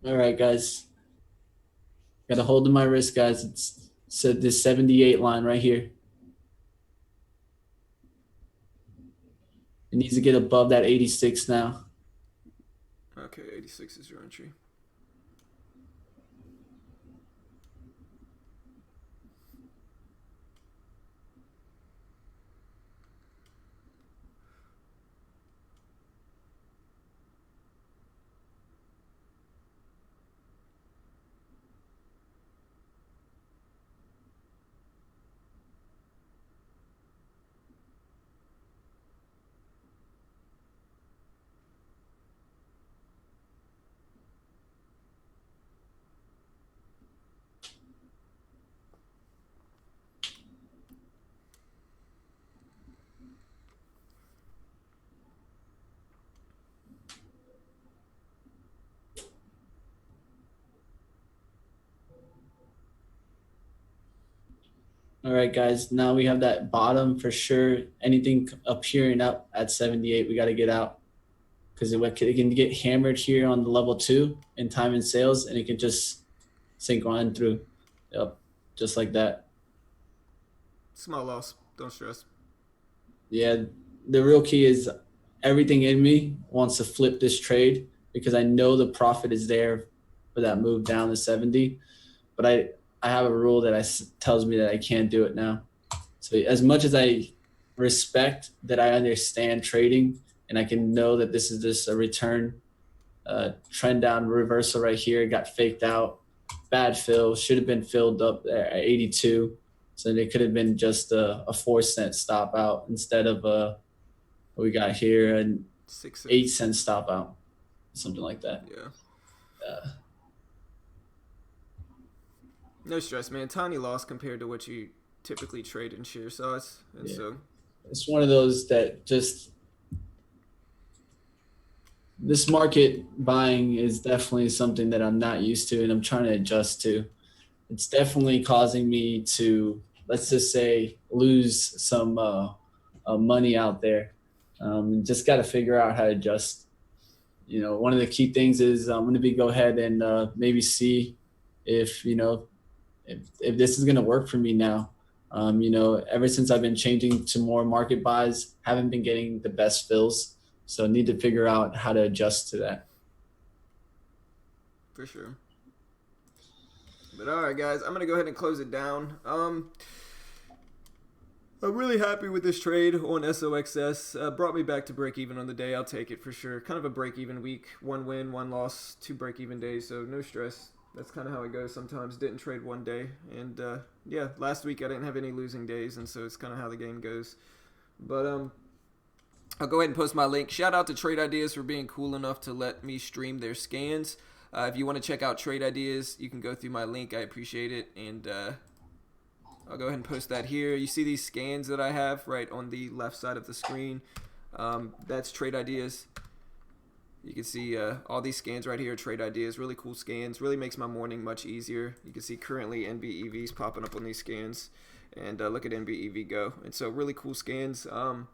All right, guys. Got to hold to my wrist, guys. It's this 78 line right here. It needs to get above that 86 now. Okay, 86 is your entry. All right, guys. Now we have that bottom for sure. Anything appearing up at 78, we got to get out because it can get hammered here on the level 2 in time and sales, and it can just sink on through. Yep, just like that. Small loss. Don't stress. Yeah, the real key is everything in me wants to flip this trade because I know the profit is there for that move down to 70, but I have a rule that tells me that I can't do it now. So as much as I respect that I understand trading and I can know that this is just a return trend down reversal right here, got faked out, bad fill, should have been filled up there at 82. So it could have been just a 4-cent stop out instead of what we got here, an 6 cents. 8-cent stop out, something like that. Yeah. No stress, man. Tiny loss compared to what you typically trade in share size, and Yeah. so It's one of those that just this market buying is definitely something that I'm not used to and I'm trying to adjust to. It's definitely causing me to, let's just say, lose some money out there. Just got to figure out how to adjust. One of the key things is I'm going to go ahead and maybe see if if this is going to work for me now. Ever since I've been changing to more market buys, haven't been getting the best fills. So need to figure out how to adjust to that. For sure. But all right, guys, I'm gonna go ahead and close it down. I'm really happy with this trade on SOXS. Brought me back to break even on the day. I'll take it for sure. Kind of a break even week. 1 win, 1 loss, 2 break even days. So no stress. That's kind of how it goes sometimes. Didn't trade one day. And yeah, last week I didn't have any losing days. And so it's kind of how the game goes. But I'll go ahead and post my link. Shout out to Trade Ideas for being cool enough to let me stream their scans. If you want to check out Trade Ideas, you can go through my link. I appreciate it. And I'll go ahead and post that here. You see these scans that I have right on the left side of the screen. That's Trade Ideas. You can see all these scans right here, Trade Ideas. Really cool scans. Really makes my morning much easier. You can see currently NBEVs popping up on these scans. And look at NBEV go. And so really cool scans. And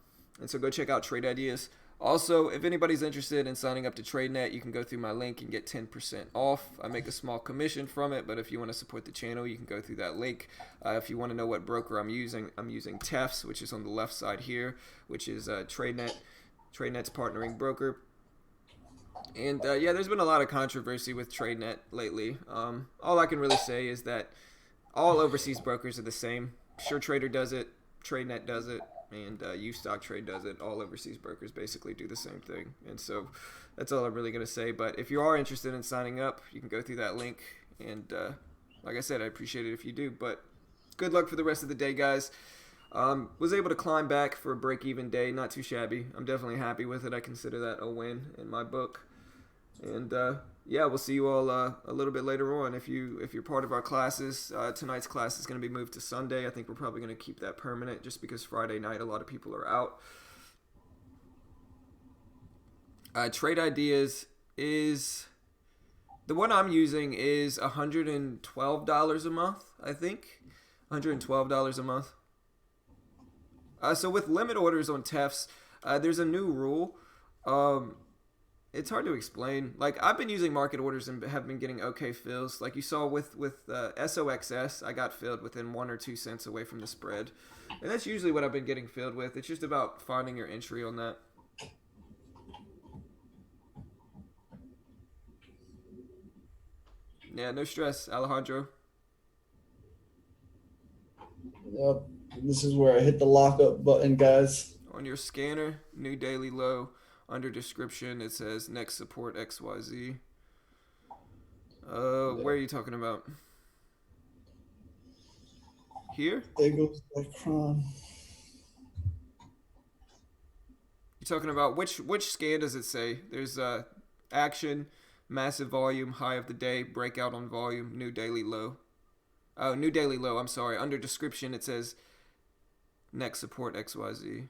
so go check out Trade Ideas. Also, if anybody's interested in signing up to TradeNet, you can go through my link and get 10% off. I make a small commission from it, but if you want to support the channel, you can go through that link. If you want to know what broker I'm using TEFS, which is on the left side here, which is TradeNet. TradeNet's partnering broker. And yeah, there's been a lot of controversy with TradeNet lately. All I can really say is that all overseas brokers are the same. SureTrader does it, TradeNet does it, and UStockTrade does it. All overseas brokers basically do the same thing. And so that's all I'm really going to say. But if you are interested in signing up, you can go through that link. And like I said, I appreciate it if you do. But good luck for the rest of the day, guys. Was able to climb back for a break-even day. Not too shabby. I'm definitely happy with it. I consider that a win in my book. And yeah, we'll see you all a little bit later on. If you're part of our classes, tonight's class is going to be moved to Sunday. I think we're probably going to keep that permanent just because Friday night a lot of people are out. Trade Ideas is the one I'm using is $112 a month. I think $112 a month. So with limit orders on TEFs, there's a new rule. It's hard to explain. Like, I've been using market orders and have been getting okay fills. Like you saw with SOXS, I got filled within 1 or 2 cents away from the spread. And that's usually what I've been getting filled with. It's just about finding your entry on that. Yeah, no stress, Alejandro. Yep. This is where I hit the lockup button, guys. On your scanner, new daily low. Under description, it says next support XYZ. Where are you talking about? Here? There goes the Cron. You're talking about which scan does it say? There's action, massive volume, high of the day, breakout on volume, new daily low. Oh, new daily low. I'm sorry. Under description, it says next support XYZ.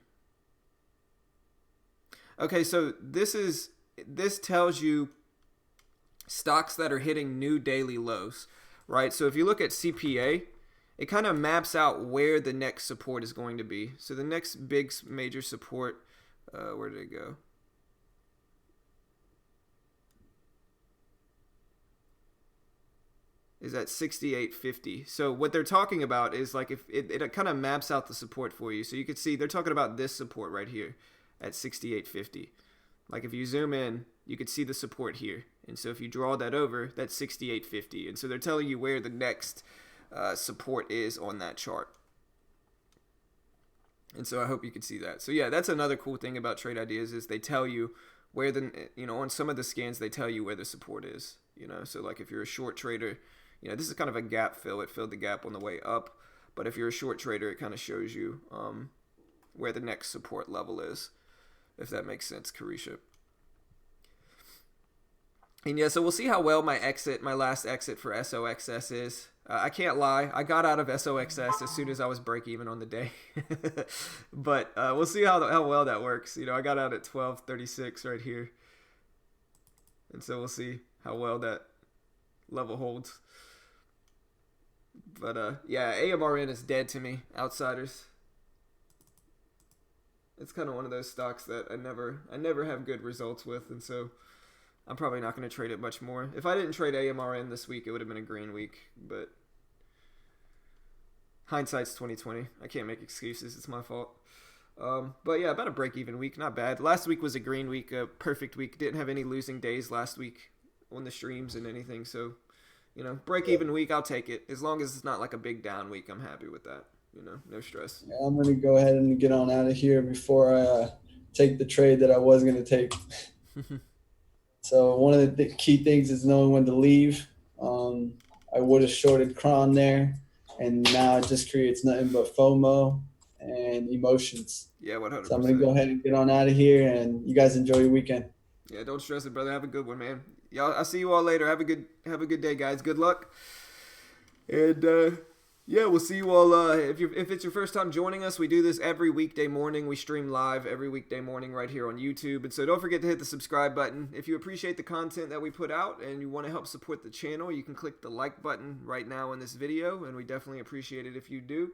Okay, so this tells you stocks that are hitting new daily lows, right? So if you look at CPA, it kind of maps out where the next support is going to be. So the next big major support, where did it go? Is at 68.50. So what they're talking about is like if it kind of maps out the support for you. So you can see they're talking about this support right here at 68.50. Like if you zoom in, you could see the support here. And so if you draw that over, that's 68.50. And so they're telling you where the next support is on that chart. And so I hope you can see that. So yeah, that's another cool thing about Trade Ideas is they tell you where on some of the scans, they tell you where the support is, So like if you're a short trader, this is kind of a gap fill. It filled the gap on the way up. But if you're a short trader, it kind of shows you where the next support level is. If that makes sense, Carisha. And yeah, so we'll see how well my last exit for SOXS is. I can't lie, I got out of SOXS as soon as I was break even on the day. But we'll see how well that works. I got out at 12.36 right here. And so we'll see how well that level holds. But yeah, AMRN is dead to me, outsiders. It's kind of one of those stocks that I never have good results with, and so I'm probably not going to trade it much more. If I didn't trade AMRN this week, it would have been a green week, but Hindsight's 2020. I can't make excuses. It's my fault. But yeah, about a break-even week. Not bad. Last week was a green week, a perfect week. Didn't have any losing days last week on the streams and anything. So, break-even week, I'll take it. As long as it's not like a big down week, I'm happy with that. No stress. Yeah, I'm gonna go ahead and get on out of here before I take the trade that I was gonna take. So one of the key things is knowing when to leave. I would have shorted Kron there, and now it just creates nothing but FOMO and emotions. Yeah, 100%. So I'm going to go ahead and get on out of here, and you guys enjoy your weekend. Yeah, don't stress it, brother. Have a good one, man. Y'all, I'll see you all later. Have a good day, guys. Good luck. And yeah, we'll see you all. If it's your first time joining us, we do this every weekday morning. We stream live every weekday morning right here on YouTube. And so don't forget to hit the subscribe button. If you appreciate the content that we put out and you want to help support the channel, you can click the like button right now in this video, and we definitely appreciate it if you do.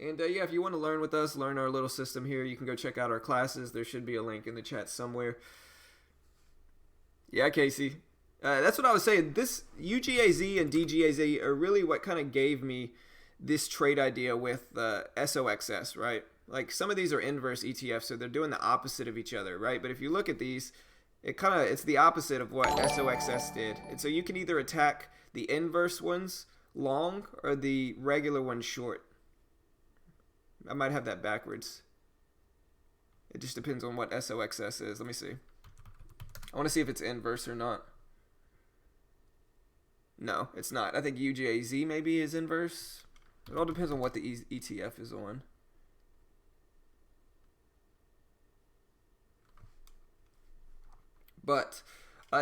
And yeah, if you want to learn with us, learn our little system here, you can go check out our classes. There should be a link in the chat somewhere. Yeah, Casey. That's what I was saying. This UGAZ and DGAZ are really what kind of gave me this trade idea with SOXS, right? Like some of these are inverse ETFs, so they're doing the opposite of each other, right? But if you look at these, it's the opposite of what SOXS did. And so you can either attack the inverse ones long or the regular ones short. I might have that backwards. It just depends on what SOXS is. Let me see. I want to see if it's inverse or not. No, it's not. I think UGAZ maybe is inverse. It all depends on what the ETF is on. But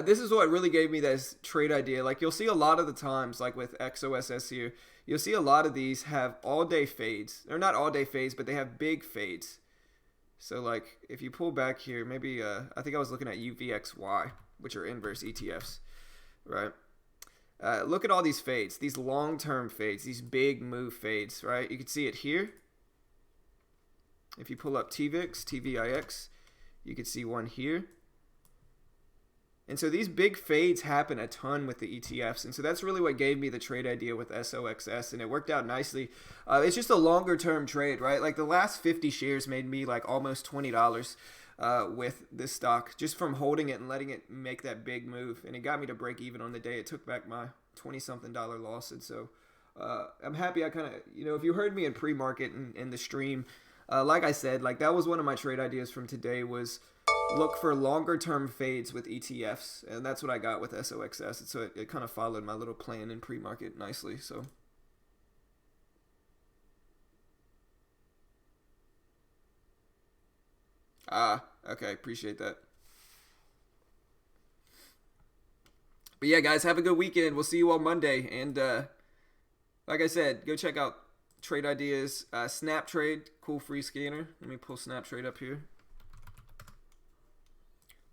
this is what really gave me this trade idea. Like you'll see a lot of the times, like with XOSS here, you'll see a lot of these have all-day fades. They're not all-day fades, but they have big fades. So like if you pull back here, maybe I think I was looking at UVXY, which are inverse ETFs, right? Look at all these fades, these long-term fades, these big move fades, right? You can see it here. If you pull up TVIX, you can see one here. And so these big fades happen a ton with the ETFs. And so that's really what gave me the trade idea with SOXS. And it worked out nicely. It's just a longer term trade, right? Like the last 50 shares made me like almost $20 with this stock just from holding it and letting it make that big move. And it got me to break even on the day. It took back my $20-something loss. And so I'm happy I kind of, if you heard me in pre-market in the stream, like I said, like that was one of my trade ideas from today was look for longer term fades with ETFs, and that's what I got with SOXS. And so it kind of followed my little plan in pre-market nicely. So okay, appreciate that. But yeah, guys, have a good weekend. We'll see you on Monday. And like I said, go check out trade ideas. Snap Trade, cool free scanner. Let me pull Snap Trade up here.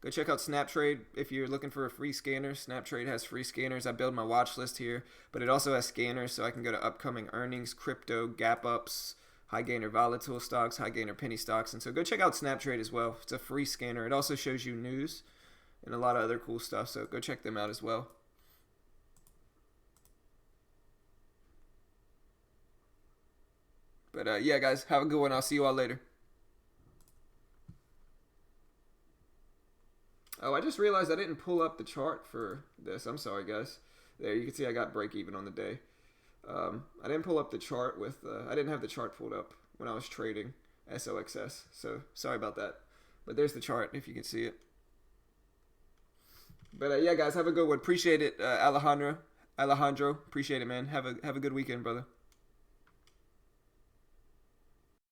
Go check out SnapTrade if you're looking for a free scanner. SnapTrade has free scanners. I build my watch list here, but it also has scanners, so I can go to upcoming earnings, crypto, gap ups, high gainer volatile stocks, high gainer penny stocks. And so go check out SnapTrade as well. It's a free scanner. It also shows you news and a lot of other cool stuff, so go check them out as well. But yeah, guys, have a good one. I'll see you all later. Oh, I just realized I didn't pull up the chart for this. I'm sorry, guys. There, you can see I got break even on the day. I didn't pull up the chart with, I didn't have the chart pulled up when I was trading SOXS. So, sorry about that. But there's the chart, if you can see it. But yeah, guys, have a good one. Appreciate it, Alejandro. Appreciate it, man. Have a good weekend, brother.